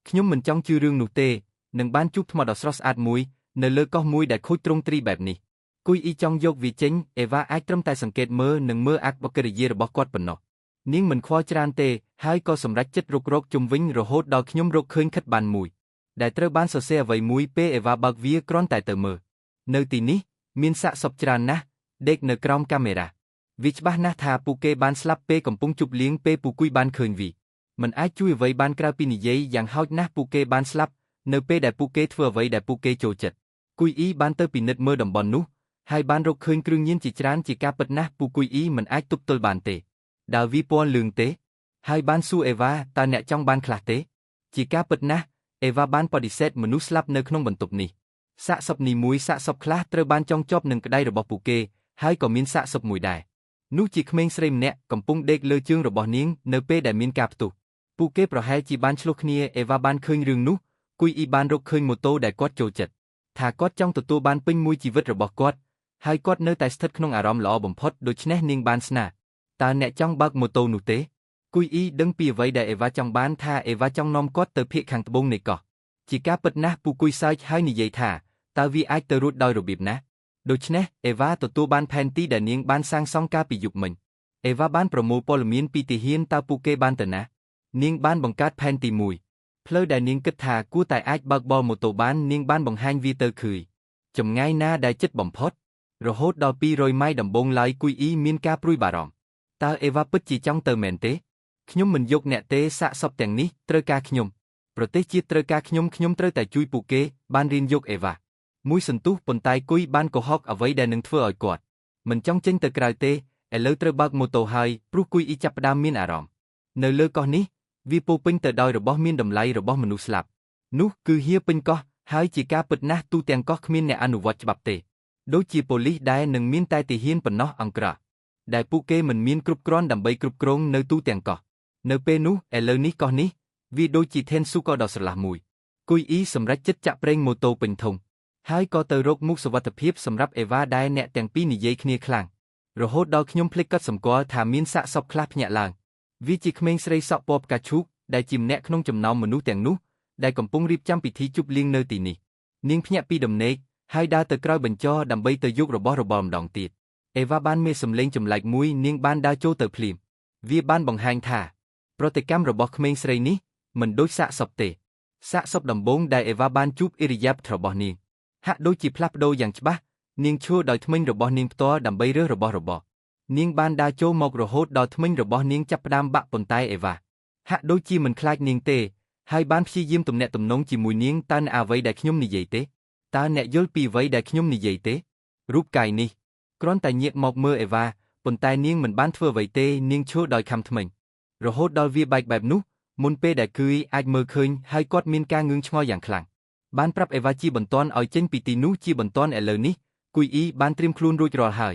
ខ្ញុំមិនចង់ជឿរឿងនោះទេនឹងបានជួបថ្មដ៏ស្រស់ស្អាតមួយនៅលើកោះមួយដែលខូចទ្រង់ទ្រីបែបនេះគួយអ៊ីចង់យកវាចេញអេវ៉ាអាចត្រឹមតែសង្កេតមើលនិងមើលអាកប្បកិរិយារបស់គាត់ប៉ុណ្ណោះនាងមិនខ្វល់ច្រើនទេហើយក៏សម្រេចចិត្តរុករកជុំវិញរហូតដល់ខ្ញុំរកឃើញខិតបានមួយដែលត្រូវបានសរសេរអ្វីមួយពេលអេវ៉ាបើកវាគ្រាន់តែទៅមើលនៅទីនេះមានសាកសពច្រើនណាស់ដេកនៅក្រោមកាមេរ៉ាវាច្បាស់ណាស់ថាពួកគេបានស្លាប់ពេលកំពុងជប់លៀងពេលពូគួយបានឃើញវាមិនអាចជួយអ្វីបានក្រៅពីនិយាយយ៉ាងហោចណាស់ពួកគេបានស្លាប់នៅពេលដែលពួកគេធ្វើអ្វីដែលពួកគេចូលចិត្តគួយអ៊ីបានទៅពិនិត្យមើលតំបន់នោះហើយបានរកឃើញគ្រឿងញៀនជាច្រើនជាការពិតណាស់ពូគួយអ៊ីមិនអាចទប់ទល់បានទេដើរវាពណ៌លឿងទេហើយបានសួរអេវ៉ាតើអ្នកចង់បានខ្លះទេជាការពិតណាស់អេវ៉ាបានបដិសេធមនុស្សស្លាប់នៅក្នុងបន្ទប់នេះសាកសពនីមួយសាកសពខ្លះត្រូវបានចងជាប់នឹងក្តីរបស់ពួកគេហើយក៏មានសាកសពមួយដែរនោះជាក្មេងស្រីម្នាក់កំពុងដេកលើជើងរបស់នាងនៅពេលដែលមានការផ្ទុះពួកគេប្រហែលជាបានឆ្លោះគ្នាអេវ៉ាបានឃើញរឿងនោះគួយអ៊ីបានរកឃើញម៉ូតូដែលគាត់ចូលចិត្តថាគាត់ចង់ទទួលបានពេញមួយជីវិតរបស់គាត់ហើយគាត់នៅតែស្ថិតក្នុងអារម្មណ៍ល្អបំផុតដូច្នេះនាងបានស្នើតើអ្នកចង់បើកម៉ូតូនោះទេគួយអ៊ីដឹងពីអ្វីដែលអេវ៉ាចង់បានថាអេវ៉ាចង់នាំគាត់ទៅភាគខាងត្បូងនៃកោះជាការពិតណាស់ពូគួយសើចហើយនិយាយថាតើវាអាចទៅរួចដោយរបៀបណាដូច្នេះអេវ៉ាទទួលបានផែនទីដែលនាងបានសាងសង់កាលពីយប់មិញអេវ៉ាបានប្រមូលព័ត៌មានពីទាហានតើពួកគេបានទៅណានាងបានបង្កើតផែនទីមួយផ្លូវដែលនាងគិតថាគួរតែអាចបើកបរម៉ូតូបាននាងបានបង្ហាញវាទៅឃើញចម្ងាយណាដែលជិតបំផុតរហូតដល់200ម៉ៃដំបូងឡើយគួយអ៊ីមានការព្រួយបារម្ភតើអេវ៉ាពិតជាចង់ទៅមែនទេខ្ញុំមិនយកអ្នកទេសាកសពទាំងនេះត្រូវការខ្ញុំប្រទេសជាតិត្រូវការខ្ញុំត្រូវតែជួយពួកគេបានរៀនយកអេវ៉ាមួយសន្ទុះប៉ុន្តែគួយបានកុហកអ្វីដែលនឹងធ្វើឲ្យគាត់មិនចង់ចេញទៅក្រៅទេឥឡូវត្រូវបើកម៉ូតូហើយព្រោះគួយអ៊ីចាប់ផ្ដើមមានអារម្មណ៍នៅលើកោះនេះវាពោពេញទៅដោយរបស់មានតម្លៃរបស់មនុស្សស្លាប់នោះគឺហៀពេញកោះហើយជាការពិតណាស់ទូទាំងកោះគ្មានអ្នកអនុវត្តច្បាប់ទេដូចជាប៉ូលីសដែរនឹងមានតែទាហានប៉ុណ្ណោះអង្គរដែលពួកគេមិនមានគ្រប់គ្រាន់ដើម្បីគ្រប់គ្រងនៅទូទាំងកោះនៅពេលនោះឥឡូវនេះកោះនេះវាដូចជាថេនស៊ូកដ៏ស្រឡះមួយគួយអ៊ីសម្រេចចិត្តចាក់ប្រេងម៉ូតូពេញធុង ហើយក៏ទៅរកមុខសុវត្ថិភាពសម្រាប់អេវ៉ាដែលអ្នកទាំងពីរនិយាយគ្នាខ្លាំងរហូតដល់ខ្ញុំភ្លេចកត់សម្គាល់ថាមានសាកសពខ្លះភ្ញាក់ឡើងវាជាក្មេងស្រីសក់ពណ៌ផ្កាឈូកដែលជាម្នាក់ក្នុងចំណោមមនុស្សទាំងនោះដែលកំពុងរៀបចំពិធីជប់លៀងនៅទីនេះនាងភ្ញាក់ពីដំណេកហើយដើរទៅក្រោយបញ្ចរដើម្បីទៅយករបស់របរម្ដងទៀតអេវ៉ាបានមានសម្លេងចម្លែកមួយនាងបានដើរចូលទៅភ្លាមវាបានបង្ហាញថាប្រតិកម្មរបស់ក្មេងស្រីនេះមិនដូចសាកសពទេសាកសពដំបូងដែលអេវ៉ាបានជួបអ៊ីរិយាបថរបស់នាងហាក់ដូចជាផ្លាស់ប្ដូរយ៉ាងច្បាស់នាងឈួរដោយធ្មេញរបស់នាងផ្ទាល់ដើម្បីរើសរបស់របរនាងបានដើរចូលមករហូតដល់ធ្មេញរបស់នាងចាប់ផ្ដើមបាក់ប៉ុន្តែអេវ៉ាហាក់ដូចជាមិនខ្លាចនាងទេហើយបានព្យាយាមទំនាក់ទំនងជាមួយនាងតើអ្នកអ្វីដែលខ្ញុំនិយាយទេតើអ្នកយល់ពីអ្វីដែលខ្ញុំនិយាយទេរូបកាយនេះគ្រាន់តែញាក់មកមើលអេវ៉ាប៉ុន្តែនាងមិនបានធ្វើអ្វីទេនាងឈួរដោយខំធ្មេញរហូតដល់វាបែកបែបនោះមុនពេលដែលគឺអាចមើលឃើញហើយគាត់មានការងឿងឆ្ងល់យ៉ាងខ្លាំងបានប្រាប់អេវ៉ាជាបន្ទាន់ឲ្យចេញពីទីនោះជាបន្ទាន់ឥឡូវនេះគួយអ៊ីបានត្រៀមខ្លួនរួចរាល់ហើយ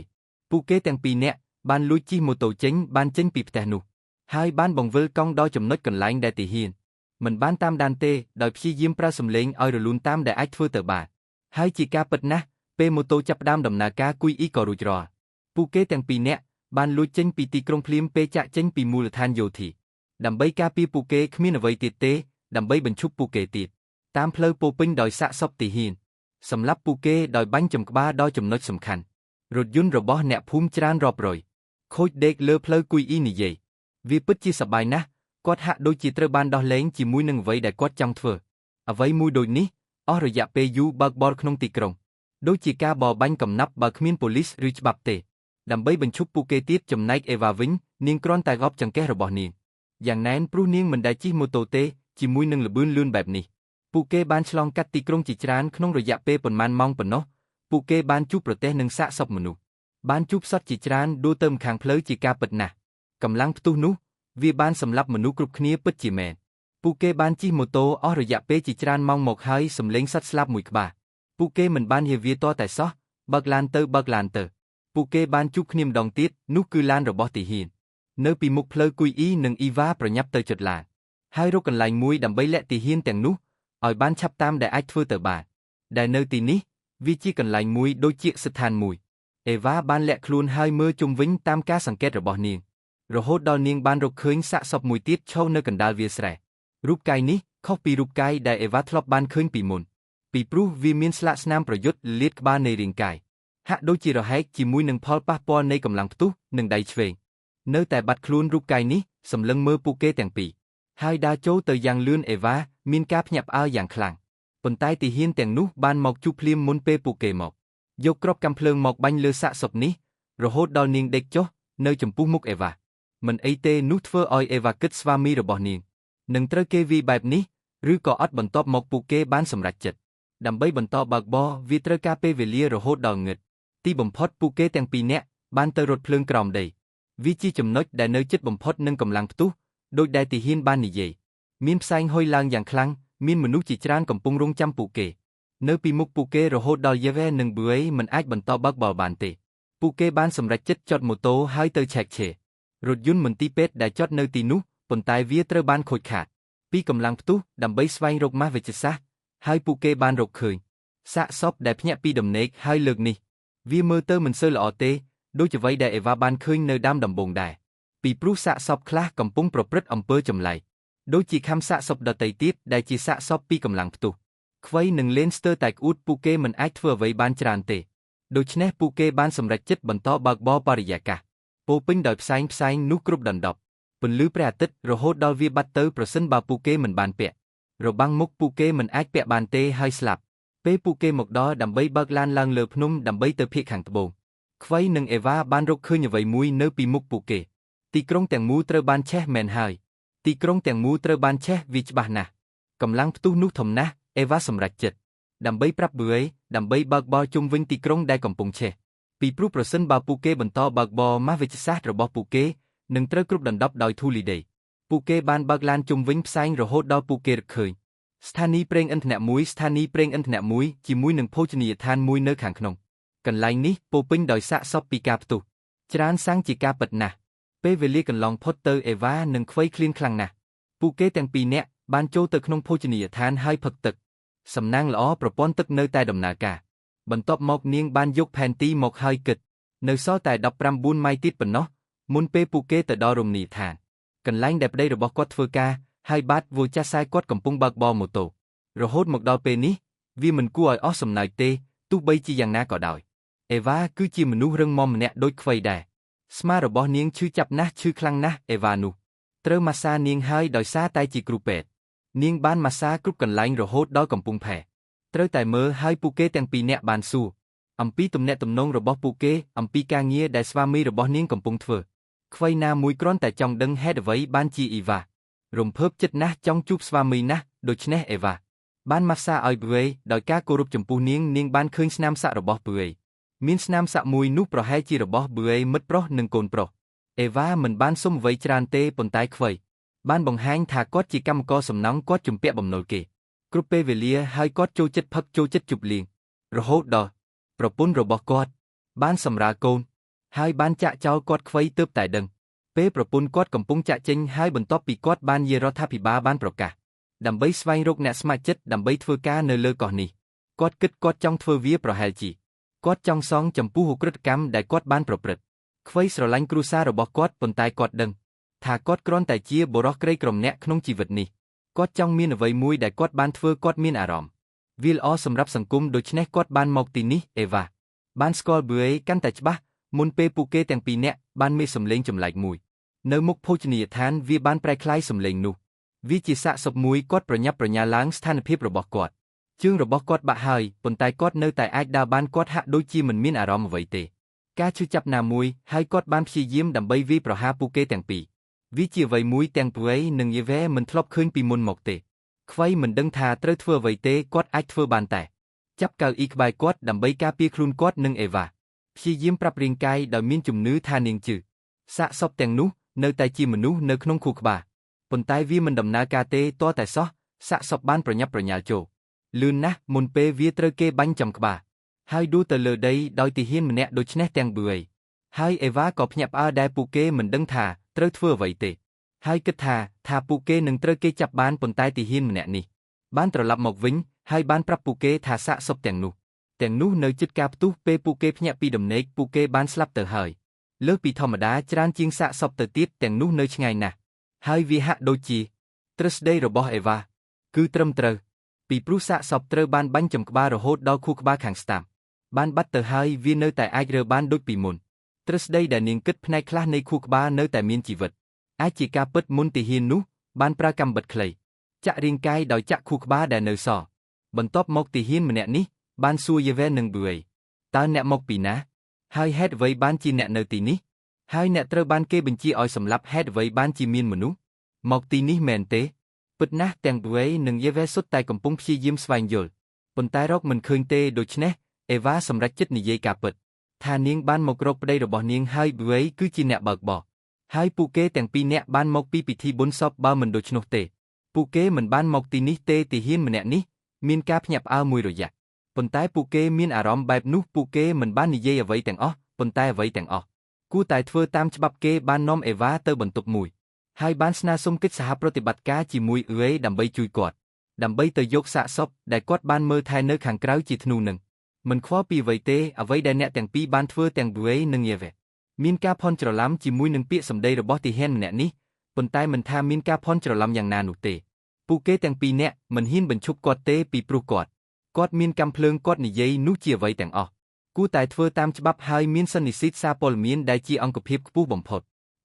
ពួកគេទាំងពីរនាក់បានលួចជិះម៉ូតូចេញពីផ្ទះនោះហើយបានបង្វិលកង់ដល់ចំណុចកន្លែងដែលទីហ៊ានមិនបានតាមដានទេដោយព្យាយាមប្រើសម្លេងឲ្យរលូនតាមដែលអាចធ្វើទៅបានហើយជាការពិតណាស់ពេលម៉ូតូចាប់ផ្ដើមដំណើរការគួយអ៊ីក៏រួចរាល់ពួកគេទាំងពីរនាក់បានលួចចេញពីទីក្រុងភ្លាមពេលចាក់ចេញពីមូលដ្ឋានយោធាដើម្បីការពារពួកគេគ្មានអ្វីទៀតទេដើម្បីបញ្ឈប់ពួកគេទៀតតាមផ្លូវពោពេញដោយសាកសពទីហ៊ានសម្រាប់ពួកគេដោយបាញ់ចំក្បាលដល់ចំណុចសំខាន់រថយន្តរបស់អ្នកភូមិច្រើនរាប់រយខូចដេកលើផ្លូវគួយអ៊ីនិយាយវាពិតជាសប្បាយណាស់គាត់ហាក់ដូចជាត្រូវបានដោះលែងជាមួយនឹងអ្វីដែលគាត់ចង់ធ្វើអ្វីមួយដូចនេះអស់រយៈពេលយូរបើកបរក្នុងទីក្រុងដូចជាការបរបាញ់កំណាប់បើគ្មានប៉ូលីសឬច្បាប់ទេដើម្បីបញ្ឈប់ពួកគេទៀតចំណែកអេវ៉ាវិញនាងគ្រាន់តែғບចង្កេះរបស់នាងយ៉ាងណែនព្រោះនាងមិនដែលជិះម៉ូតូទេជាមួយនឹងល្បឿនលឿនបែបនេះពួកគេបានឆ្លងកាត់ទីក្រុងជាច្រើនក្នុងរយៈពេលប៉ុន្មានម៉ោងប៉ុណ្ណោះពួកគេបានជួបប្រទះនឹងសាកសពមនុស្សបានជួបសត្វជាច្រើនដួលទៅម្ខាងផ្លូវជាការពិតណាស់កម្លាំងផ្ទុះនោះវាបានសម្លាប់មនុស្សគ្រប់គ្នាពិតជាមែនពួកគេបានជិះម៉ូតូអស់រយៈពេលជាច្រើនម៉ោងមកហើយសម្លេងសត្វស្លាប់មួយក្បាលពួកគេមិនបានហៀវាតតែសោះបើកឡានទៅពួកគេបានជួបគ្នាម្ដងទៀតនោះគឺឡានរបស់ទីហ៊ាននៅពីមុខផ្លូវគួយអ៊ីនិងអ៊ីវ៉ាប្រញាប់ទៅជិតឡានហើយរកកន្លែងមួយដើម្បីលាក់ទីហ៊ានទាំងនោះឲ្យបានឆាប់តាមដែលអាចធ្វើទៅបានដែលនៅទីនេះវាជាកន្លែងមួយដូចជាស្ថានមួយអេវ៉ាបានលាក់ខ្លួនហើយមើលជុំវិញតាមការសង្កេតរបស់នាងរហូតដល់នាងបានរកឃើញសាកសពមួយទៀតឈរនៅកណ្ដាលវាលស្រែរូបកាយនេះខុសពីរូបកាយដែលអេវ៉ាធ្លាប់បានឃើញពីមុនពីព្រោះវាមានស្លាកស្នាមប្រយុទ្ធលាតក្បាលនៃរាងកាយហាក់ដូចជារហែកជាមួយនឹងផលប៉ះពាល់នៃកម្លាំងផ្ទុះនិងដៃឆ្វេងនៅតែបាត់ខ្លួនរូបកាយនេះសម្លឹងមើលពួកគេទាំងពីរហើយដើរចូលទៅយ៉ាងលឿនអេវ៉ាមានការភ្ញាក់ផ្អើលយ៉ាងខ្លាំងប៉ុន្តែទីហ៊ានទាំងនោះបានមកជួបភ្លាមមុនពេលពួកគេមកយកគ្រាប់កាំភ្លើងមកបាញ់លើសាកសពនេះរហូតដល់នាងដេកចុះនៅចំពោះមុខអេវ៉ាមិនអីទេនោះធ្វើឲ្យអេវ៉ាគិតស្វាមីរបស់នាងនឹងត្រូវគេវាយបែបនេះឬក៏អត់បន្ទាប់មកពួកគេបានសម្រេចចិត្តដើម្បីបន្តបើកបរវាត្រូវការពេលវេលារហូតដល់ងឹតទីបំផុតពួកគេទាំងពីរនាក់បានទៅរត់ភ្លើងក្រោមដីវាជាចំណុចដែលនៅជិតបំផុតនឹងកម្លាំងផ្ទុះដោយដែលទីហ៊ានបាននិយាយមានផ្សែងហុយឡើងយ៉ាងខ្លាំងមានមនុស្សជាច្រើនកំពុងរង់ចាំពួកគេនៅពីមុខពួកគេរហូតដល់យេវ៉េនិងប៊ឺអេមិនអាចបន្តបើកបរបានទេពួកគេបានសម្រេចចិត្តចតម៉ូតូហើយទៅឆែកឆេររថយន្តមន្ទីរពេទ្យដែលចតនៅទីនោះប៉ុន្តែវាត្រូវបានខូចខាតពីកម្លាំងផ្ទុះដើម្បីស្វែងរកម៉ាស់វេជ្ជសាស្ត្រហើយពួកគេបានរកឃើញសាកសពដែលភ្ញាក់ពីដំណេកហើយលើកនេះវាមើលទៅមិនសូវល្អទេដូចអ្វីដែលអេវ៉ាបានឃើញនៅដើមដំបូងដែរពីព្រោះសាកសពខ្លះកំពុងប្រព្រឹត្តអំពើចម្លែកដូចជាខំសាកសពដតីទៀតដែលជាសាកសពពីកម្លាំងផ្ទុះខ្វៃនិងលេនស្ទើរតែក្អួតពួកគេមិនអាចធ្វើអ្វីបានច្រើនទេដូច្នេះពួកគេបានសម្រេចចិត្តបន្តបើកបរបរិយាកាសពោពេញដោយផ្សែងនោះគ្រប់ដណ្ដប់ពន្លឺព្រះអាទិត្យរហូតដល់វាបាត់ទៅប្រសិនបើពួកគេមិនបានពាក់របាំងមុខពួកគេមិនអាចពាក់បានទេហើយស្លាប់ពេលពួកគេមកដល់ដើម្បីបើកឡានឡើងលើភ្នំដើម្បីទៅភាគខាងត្បូងខ្វៃនិងអេវ៉ាបានរកឃើញអ្វីមួយនៅពីមុខពួកគេទីក្រុងទាំងមូលត្រូវបានឆេះមែនហើយទីក្រុងទាំងមូលត្រូវបានឆេះវាច្បាស់ណាស់កម្លាំងផ្ទុះនោះធំណាស់អេវ៉ាសម្រេចចិត្តដើម្បីប្រាប់ប៊ឺអេដើម្បីបើកបរជុំវិញទីក្រុងដែលកំពុងឆេះពីព្រោះប្រសិនបើពួកគេបន្តបើកបរម៉ាស់វេជ្ជសាស្ត្ររបស់ពួកគេនឹងត្រូវគ្រប់ដណ្ដប់ដោយធូលីដីពួកគេបានបើកឡានជុំវិញផ្សែងរហូតដល់ពួកគេរកឃើញស្ថានីយ៍ប្រេងឥន្ធនៈមួយជាមួយនឹងភោជនីយដ្ឋានមួយនៅខាងក្នុងកន្លែងនេះពោពេញដោយសាកសពពីការផ្ទុះច្រើនសាំងជាការពិតណាស់ពេលវេលាកន្លងផុតទៅអេវ៉ានិងខ្វៃឃ្លានខ្លាំងណាស់ពួកគេទាំងពីរនាក់បានចូលទៅក្នុងភោជនីយដ្ឋានហើយផឹកទឹកសំណាងល្អប្រព័ន្ធទឹកនៅតែដំណើរការ បន្ទាប់មកនាងបានយកផែនទីមកហើយគិតនៅសល់តែ19ម៉ៃទៀតប៉ុណ្ណោះមុនពេលពួកគេទៅដល់រមណីយដ្ឋានកន្លែងដែលប្តីរបស់គាត់ធ្វើការហើយបាទវូចាសែគាត់កំពុងបើកបរម៉ូតូរហូតមកដល់ពេលនេះវាមិនគួរឲ្យអស់សំណើចទេទោះបីជាយ៉ាងណាក៏ដោយអេវ៉ាគឺជាមនុស្សរឹងមាំម្នាក់ដូចខ្វៃដែរស្មារបស់នាងឈឺចាប់ណាស់ឈឺខ្លាំងណាស់អេវ៉ានោះត្រូវម៉ាស្សានាងហើយដោយសារតែជាគ្រូពេទ្យនាងបានម៉ាស្សាគ្រប់កន្លែងរហូតដល់កំពុងផែត្រូវតែមើលឲ្យពួកគេទាំងពីរនាក់បានសួរអំពីទំនាក់ទំនងរបស់ពួកគេអំពីការងារដែលស្វាមីរបស់នាងកំពុងធ្វើខ្វៃណាមួយគ្រាន់តែចង់ដឹងហេតុអ្វីបានជាអ៊ីវ៉ារំភើបចិត្តណាស់ចង់ជួបស្វាមីណាស់ដូច្នេះអេវ៉ាបានម៉ាស្សាឲ្យព្រួយដោយការគោរពចំពោះនាងបានឃើញស្នាមសាក់របស់ព្រួយមានស្នាមសាក់មួយនោះប្រហែលជារបស់ព្រួយមិត្តប្រុសនិងកូនប្រុសអេវ៉ាមិនបានសុំអ្វីច្រើនទេប៉ុន្តែខ្វៃបានបង្ហាញថាគាត់ជាកម្មករសំណង់គាត់ជំពាក់បំណុលគេគ្រប់ពេលវេលាហើយគាត់ចូលចិត្តផឹកចូលចិត្តជប់លៀងរហូតដល់ប្រពន្ធរបស់គាត់បានសម្រាលកូនហើយបានចាក់ចោលគាត់ខ្វៃទើបតែដឹងពេលប្រពន្ធគាត់កំពុងចាក់ចេញហើយបន្ទាប់ពីគាត់បានយារដ្ឋាភិបាលបានប្រកាសដើម្បីស្វែងរកអ្នកស្ម័គ្រចិត្តដើម្បីធ្វើការនៅលើកោះនេះគាត់គិតគាត់ចង់ធ្វើវាប្រហែលជាគាត់ចង់សងចំពោះឧក្រិដ្ឋកម្មដែលគាត់បានប្រព្រឹត្តខ្វៃស្រឡាញ់គ្រួសាររបស់គាត់ប៉ុន្តែគាត់ដឹងថាគាត់គ្រាន់តែជាបុរសក្រីក្រម្នាក់ក្នុងជីវិតនេះគាត់ចង់មានអ្វីមួយដែលគាត់បានធ្វើគាត់មានអារម្មណ៍វាល្អសម្រាប់សង្គមដូច្នេះគាត់បានមកទីនេះអេវ៉ាបានស្គាល់ប៊ឺអេកាន់តែច្បាស់មុនពេលពួកគេទាំងពីរនាក់បានមានសម្លេងចម្លែកមួយនៅមុខភោជនីយដ្ឋានវាបានប្រែក្លាយសម្លេងនោះវាជាសាកសពមួយគាត់ប្រញាប់ប្រញាល់ឡើងស្ថានភាពរបស់គាត់ជើងរបស់គាត់បាក់ហើយប៉ុន្តែគាត់នៅតែអាចដើរបានគាត់ហាក់ដូចជាមិនមានអារម្មណ៍អ្វីទេការឈឺចាប់ណាមួយហើយគាត់បានព្យាយាមដើម្បីវាយប្រហារពួកគេទាំងពីរវាជាអ្វីមួយទាំងព្រួយនិងយេវ៉េមិនធ្លាប់ឃើញពីមុនមកទេខ្វៃមិនដឹងថាត្រូវធ្វើអ្វីទេគាត់អាចធ្វើបានតែចាប់កៅអ៊ីក្បែរគាត់ដើម្បីការពារខ្លួនគាត់និងអេវ៉ាព្យាយាមប្រាប់រាងកាយដោយមានជំនឿថានាងជឿសាកសពទាំងនោះនៅតែជាមនុស្សនៅក្នុងខួរក្បាលប៉ុន្តែវាមិនដំណើរការទេទាល់តែសោះសាកសពបានប្រញាប់ប្រញាល់ចូលលឿនណាស់មុនពេលវាត្រូវគេបាញ់ចំក្បាលហើយដួលទៅលើដីដោយទាហានម្នាក់ដូច្នេះទាំងប៊ឺអេហើយអេវ៉ាក៏ភ្ញាក់ផ្អើលដែលពួកគេមិនដឹងថាត្រូវធ្វើអ្វីទេហើយគិតថាពួកគេនឹងត្រូវគេចាប់បានប៉ុន្តែទាហានម្នាក់នេះបានត្រឡប់មកវិញហើយបានប្រាប់ពួកគេថាសាកសពទាំងនោះនៅជិតការផ្ទុះពេលពួកគេភ្ញាក់ពីដំណេកពួកគេបានស្លាប់ទៅហើយលើសពីធម្មតាច្រើនជាងសាកសពទៅទៀតទាំងនោះនៅឆ្ងាយណាស់ហើយវាហាក់ដូចជាទ្រឹស្ដីរបស់អេវ៉ាគឺត្រឹមត្រូវពីព្រោះសាកសពត្រូវបានបាញ់ចំក្បាលរហូតដល់ខួរក្បាលខាងស្តាំបានបាត់ទៅហើយវានៅតែអាចរើបានដូចពីមុនទ្រឹស្ដីដែលនាងគិតផ្នែកខ្លះនៃខួរក្បាលនៅតែមានជីវិតអាចជាការពិតមុនទាហាននោះបានប្រើកម្មបិតខ្លីចាក់រាងកាយដោយចាក់ខួរក្បាលដែលនៅសល់បន្ទាប់មកទាហានម្នាក់នេះបានសួរយេវ៉េនិងប៊ឺអេតើអ្នកមកពីណាហើយហេតុអ្វីបានជាអ្នកនៅទីនេះហើយអ្នកត្រូវបានគេបញ្ជាឲ្យសម្លាប់ហេតុអ្វីបានជាមានមនុស្សមកទីនេះមែនទេពិតណាស់ទាំងប៊ឺអេនិងយេវ៉េសុទ្ធតែកំពុងព្យាយាមស្វែងយល់ប៉ុន្តែរកមិនឃើញទេដូច្នេះអេវ៉ាសម្រេចចិត្តនិយាយការពិតថានាងបានមករកប្តីរបស់នាងហើយប៊ឺអេគឺជាអ្នកបើកបរហើយពួកគេទាំងពីរនាក់បានមកពីពិធីបុណ្យសពបើមិនដូច្នោះទេពួកគេមិនបានមកទីនេះទេទាហានម្នាក់នេះមានការភ្ញាក់ផ្អើលមួយរយៈប៉ុន្តែពួកគេមានអារម្មណ៍បែបនោះពួកគេមិនបាននិយាយអ្វីទាំងអស់ប៉ុន្តែអ្វីទាំងអស់គួរតែធ្វើតាមច្បាប់គេបាននាំអេវ៉ាទៅបន្ទប់មួយហើយបានស្នើសុំកិច្ចសហប្រតិបត្តិការជាមួយអ៊ឺអេដើម្បីជួយគាត់ដើម្បីទៅយកសាកសពដែលគាត់បានមើលថែនៅខាងក្រៅជាធ្នូនឹងមិនខ្វល់ពីអ្វីទេអ្វីដែលអ្នកទាំងពីរបានធ្វើទាំងប៊ឺអេនិងយេវ៉េមានការភ័ន្តច្រឡំជាមួយនឹងពាក្យសម្ដីរបស់ទាហានម្នាក់នេះប៉ុន្តែមិនថាមានការភ័ន្តច្រឡំយ៉ាងណានោះទេពួកគេទាំងពីរនាក់មិនហ៊ានបញ្ឈប់គាត់ទេពីព្រោះគាត់មានកម្មភ្លើងគាត់និយាយនោះជាអ្វីទាំងអស់គួរតែធ្វើតាមច្បាប់ហើយមានសន្និសីទសារព័ត៌មានដែលជាអង្គភាពខ្ពស់បំផុត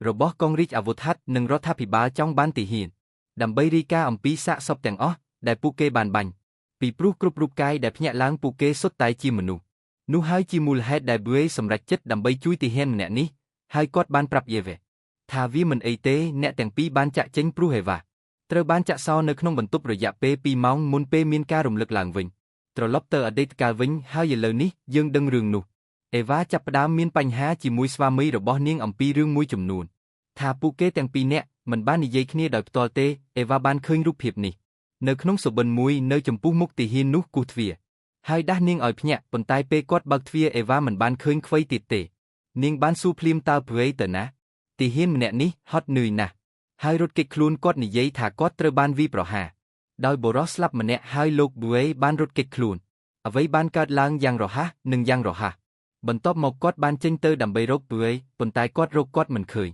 របស់កងរាជអាវុធហត្ថនិងរដ្ឋាភិបាលចង់បានទាហានដើម្បីរាយការណ៍អំពីសាកសពទាំងអស់ដែលពួកគេបានបាញ់ពីព្រោះគ្រប់រូបកាយដែលភ្ញាក់ឡើងពួកគេសុទ្ធតែជាមនុស្សនោះហើយជាមូលហេតុដែលប៊ឺអេសម្រេចចិត្តដើម្បីជួយទាហានម្នាក់នេះហើយគាត់បានប្រាប់យេវ៉េថាវាមិនអីទេអ្នកទាំងពីរបានចាក់ចេញព្រោះអេវ៉ាត្រូវបានចាក់សោនៅក្នុងបន្ទប់រយៈពេល2ម៉ោងមុនពេលមានការរំលឹកឡើងវិញត្រឡប់ទៅអតីតកាលវិញហើយឥឡូវនេះយើងដឹងរឿងនោះអេវ៉ាចាប់ផ្ដើមមានបញ្ហាជាមួយស្វាមីរបស់នាងអំពីរឿងមួយចំនួនថាពួកគេទាំងពីរនាក់មិនបាននិយាយគ្នាដោយផ្ទាល់ទេអេវ៉ាបានឃើញរូបភាពនេះនៅក្នុងសុបិនមួយនៅចំពោះមុខទាហាននោះគូសទ្វារហើយដាស់នាងឲ្យភ្ញាក់ប៉ុន្តែពេលគាត់បើកទ្វារអេវ៉ាមិនបានឃើញខ្វៃទៀតទេនាងបានសួរភ្លាមតើព្រួយទៅណាទាហានម្នាក់នេះហត់នឿយណាស់ហើយរត់គេចខ្លួនគាត់និយាយថាគាត់ត្រូវបានវាយប្រហារដោយបុរសស្លាប់ម្នាក់ហើយលោកប៊ឺអេបានរត់គេចខ្លួន អ្វីបានកើតឡើងយ៉ាងរហ័សនិងយ៉ាងរហ័សបន្ទាប់មកគាត់បានចេញទៅដើម្បីរកព្រួយប៉ុន្តែគាត់រកគាត់មិនឃើញ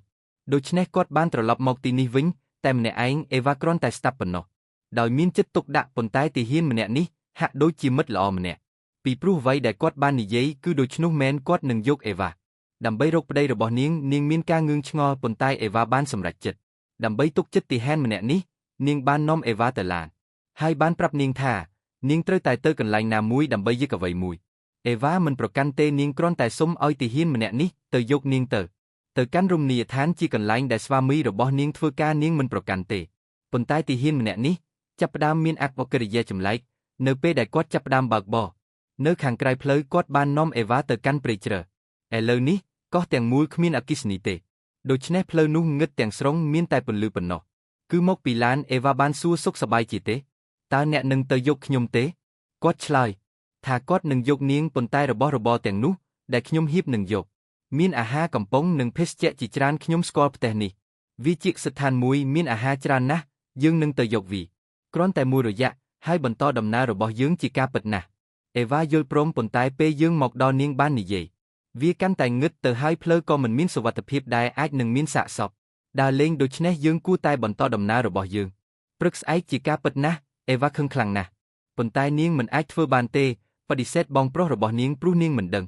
ដូច្នេះគាត់បានត្រឡប់មកទីនេះវិញតែម្នាក់ឯងអេវ៉ាគ្រាន់តែស្ដាប់ប៉ុណ្ណោះដោយមានចិត្តទុកដាក់ប៉ុន្តែទាហានម្នាក់នេះហាក់ដូចជាមិត្តល្អម្នាក់ពីព្រោះអ្វីដែលគាត់បាននិយាយគឺដូច្នោះមែនគាត់នឹងយកអេវ៉ាដើម្បីរកប្តីរបស់នាងមានការងឿងឆ្ងល់ប៉ុន្តែអេវ៉ាបានសម្រេចចិត្តដើម្បីទុកចិត្តទាហានម្នាក់នេះនាងបាននាំអេវ៉ាទៅឡានហើយបានប្រាប់នាងថានាងត្រូវតែទៅកន្លែងណាមួយដើម្បីយកអ្វីមួយអេវ៉ាមិនប្រកាន់ទេនាងគ្រាន់តែសុំឲ្យទាហានម្នាក់នេះទៅយកនាងទៅកាន់រមណីយដ្ឋានជាកន្លែងដែលស្វាមីរបស់នាងធ្វើការនាងមិនប្រកាន់ទេប៉ុន្តែទាហានម្នាក់នេះចាប់ផ្ដើមមានអកប្បកិរិយាចម្លែកនៅពេលដែលគាត់ចាប់ផ្ដើមបើកបរនៅខាងក្រៅផ្លូវគាត់បាននាំអេវ៉ាទៅកាន់ព្រៃជ្រៅឥឡូវនេះកោះទាំងមូលគ្មានអគ្គិសនីទេដូច្នេះផ្លូវនោះងឹតទាំងស្រុងមានតែពន្លឺប៉ុណ្ណោះគឺមកពីឡានអេវ៉ាបានសួរសុខសប្បាយជាទេតើអ្នកនឹងទៅយកខ្ញុំទេគាត់ឆ្លើយថាគាត់នឹងយកនាងប៉ុន្តែរបស់របរទាំងនោះដែលខ្ញុំហៀបនឹងយកមានអាហារកំប៉ុងនិងភេសជ្ជៈជាច្រើនខ្ញុំស្គាល់ផ្ទះនេះវាជាស្ថានមួយមានអាហារច្រើនណាស់យើងនឹងទៅយកវាគ្រាន់តែមួយរយៈហើយបន្តដំណើររបស់យើងជាការពិតណាស់អេវ៉ាយល់ព្រមប៉ុន្តែពេលយើងមកដល់នាងបាននិយាយវាកាន់តែងឹតទៅហើយផ្លូវក៏មិនមានសុវត្ថិភាពដែរអាចនឹងមានសាកសពដើរលេងដូច្នេះយើងគួរតែបន្តដំណើររបស់យើងព្រឹកស្អែកជាការពិតណាស់អេវ៉ាខឹងខ្លាំងណាស់ប៉ុន្តែនាងមិនអាចធ្វើបានទេបដិសេធបងប្រុសរបស់នាងព្រោះនាងមិនដឹង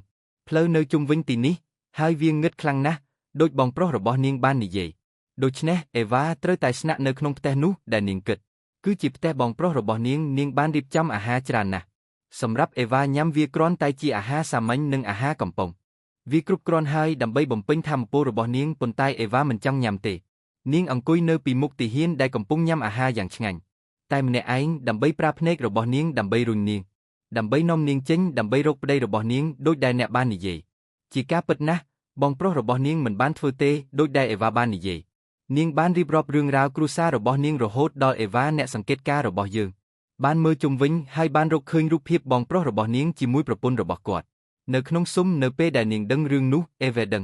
ផ្លូវនៅជុំវិញទីនេះហើយវាងឹតខ្លាំងណាស់ដូចបងប្រុសរបស់នាងបាននិយាយដូច្នេះអេវ៉ាត្រូវតែស្នាក់នៅក្នុងផ្ទះនោះដែលនាងគិតគឺជាផ្ទះបងប្រុសរបស់នាងបានរៀបចំអាហារច្រើនណាស់សម្រាប់អេវ៉ាញ៉ាំវាគ្រាន់តែជាអាហារសាមញ្ញនិងអាហារកំប៉ុងវាគ្រប់គ្រាន់ហើយដើម្បីបំពេញថាមពលរបស់នាងប៉ុន្តែអេវ៉ាមិនចង់ញ៉ាំទេនាងអង្គុយនៅពីមុខទាហានដែលកំពុងញ៉ាំអាហារយ៉ាងឆ្ងាញ់តែម្នាក់ឯងដើម្បីប្រើភ្នែករបស់នាងដើម្បីរុញនាងដើម្បីនាំនាងចេញដើម្បីរកប្តីរបស់នាងដូចដែលអ្នកបាននិយាយជាការពិតណាស់បងប្រុសរបស់នាងមិនបានធ្វើទេដូចដែលអេវ៉ាបាននិយាយនាងបានរៀបរាប់រឿងរ៉ាវគ្រួសាររបស់នាងរហូតដល់អេវ៉ាអ្នកសង្កេតការណ៍របស់យើងបានមើលជុំវិញហើយបានរកឃើញរូបភាពបងប្រុសរបស់នាងជាមួយប្រពន្ធរបស់គាត់នៅក្នុងស៊ុំនៅពេលដែលនាងដឹងរឿងនោះអេវ៉ាដឹង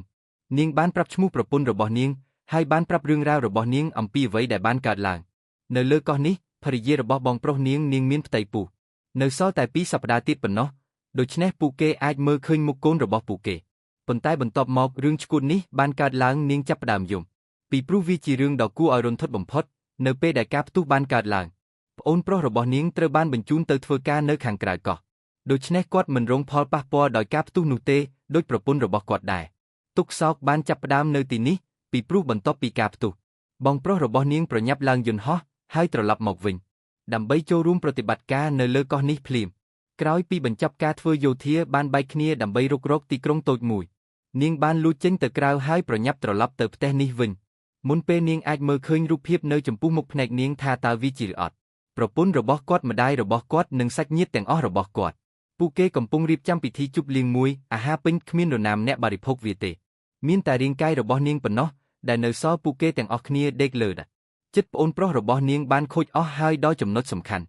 នាងបានប្រាប់ឈ្មោះប្រពន្ធរបស់នាងហើយបានប្រាប់រឿងរ៉ាវរបស់នាងអំពីអ្វីដែលបានកើតឡើងនៅលើកោះនេះភរិយារបស់បងប្រុសនាងមានផ្ទៃពោះនៅសល់តែ2សប្តាហ៍ទៀតប៉ុណ្ណោះដូច្នេះពួកគេអាចមើលឃើញមុខកូនរបស់ពួកគេប៉ុន្តែបន្ទាប់មករឿងឈួតនេះបានកើតឡើងនាងចាប់ផ្ដើមយំពីព្រោះវាជារឿងដ៏គួរឲ្យរន្ធត់បំផុតនៅពេលដែលការផ្ទុះបានកើតឡើងប្អូនប្រុសរបស់នាងត្រូវបានបញ្ជូនទៅធ្វើការនៅខាងក្រៅកោះដូច្នេះគាត់មិនរងផលប៉ះពាល់ដោយការផ្ទុះនោះទេដូចប្រពន្ធរបស់គាត់ដែរទុក្ខសោកបានចាប់ផ្ដើមនៅទីនេះពីព្រោះបន្ទាប់ពីការផ្ទុះបងប្រុសរបស់នាងប្រញាប់ឡើងយន្តហោះហើយត្រឡប់មកវិញដើម្បីចូលរួមប្រតិបត្តិការនៅលើកោះនេះភ្លាមក្រោយពីបញ្ចប់ការធ្វើយោធាបានបែកគ្នាដើម្បីរុករកទីក្រុងតូចមួយនាងបានលួចចេញទៅក្រៅហើយប្រញាប់ត្រឡប់ទៅផ្ទះនេះវិញមុនពេលនាងអាចមើលឃើញរូបភាពនៅចំពោះមុខភ្នែកនាងថាតើវាជាឬអត់ប្រពន្ធរបស់គាត់ម្ដាយរបស់គាត់និងសាច់ញាតិទាំងអស់របស់គាត់ពួកគេកំពុងរៀបចំពិធីជប់លៀងមួយអាហារពេញគ្មាននរណាម្នាក់បរិភោគវាទេមានតែរាងកាយរបស់នាងប៉ុណ្ណោះដែលនៅសល់ពួកគេទាំងអស់គ្នាដេកលើចិត្តប្អូនប្រុសរបស់នាងបានខូចអស់ហើយដល់ចំណុចសំខាន់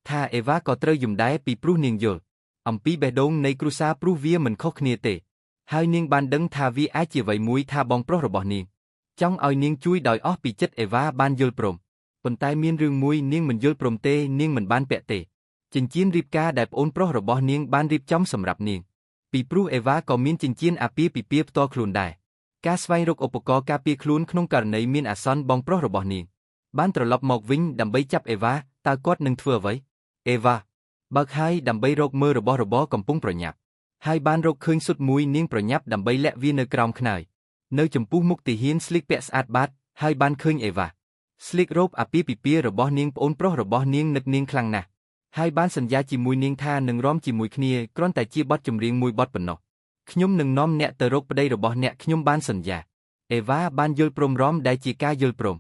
ថាអេវ៉ាក៏ត្រូវយំដែរពីព្រោះនាងយល់អំពីបេះដូងនៃគ្រួសារព្រោះវាមិនខុសគ្នាទេហើយនាងបានដឹងថាវាអាចជាអ្វីមួយថាបងប្រុសរបស់នាងចង់ឲ្យនាងជួយដោយអស់ពីចិត្តអេវ៉ាបានយល់ព្រមប៉ុន្តែមានរឿងមួយនាងមិនយល់ព្រមទេនាងមិនបានពាក់ទេចិញ្ចៀនរៀបការដែលប្អូនប្រុសរបស់នាងបានរៀបចំសម្រាប់នាងពីព្រោះអេវ៉ាក៏មានចិញ្ចៀនអាពាហ៍ពិពាហ៍ផ្ទាល់ខ្លួនដែរការស្វែងរកឧបករណ៍ការពារខ្លួនក្នុងករណីមានអាសន្នបងប្រុសរបស់នាងបានត្រឡប់មកវិញដើម្បីចាប់អេវ៉ាតើគាត់នឹងធ្វើអ្វីអេវ៉ាបើកហើយដើម្បីរកមើលរបស់របរកំពុងប្រញាប់ហើយបានរកឃើញស៊ុតមួយនាងប្រញាប់ដើម្បីលាក់វានៅក្រោមខ្នើយនៅចំពោះមុខទាហានស្លៀកពាក់ស្អាតបាតហើយបានឃើញអេវ៉ាស្លៀករ៉ូបអាពាហ៍ពិពាហ៍របស់នាងប្អូនប្រុសរបស់នាងនឹកនាងខ្លាំងណាស់ហើយបានសន្យាជាមួយនាងថានឹងរាំជាមួយគ្នាគ្រាន់តែជាបទចម្រៀងមួយបទប៉ុណ្ណោះខ្ញុំនឹងនាំអ្នកទៅរកប្តីរបស់អ្នកខ្ញុំបានសន្យាអេវ៉ាបានយល់ព្រមរាំដែលជាការយល់ព្រម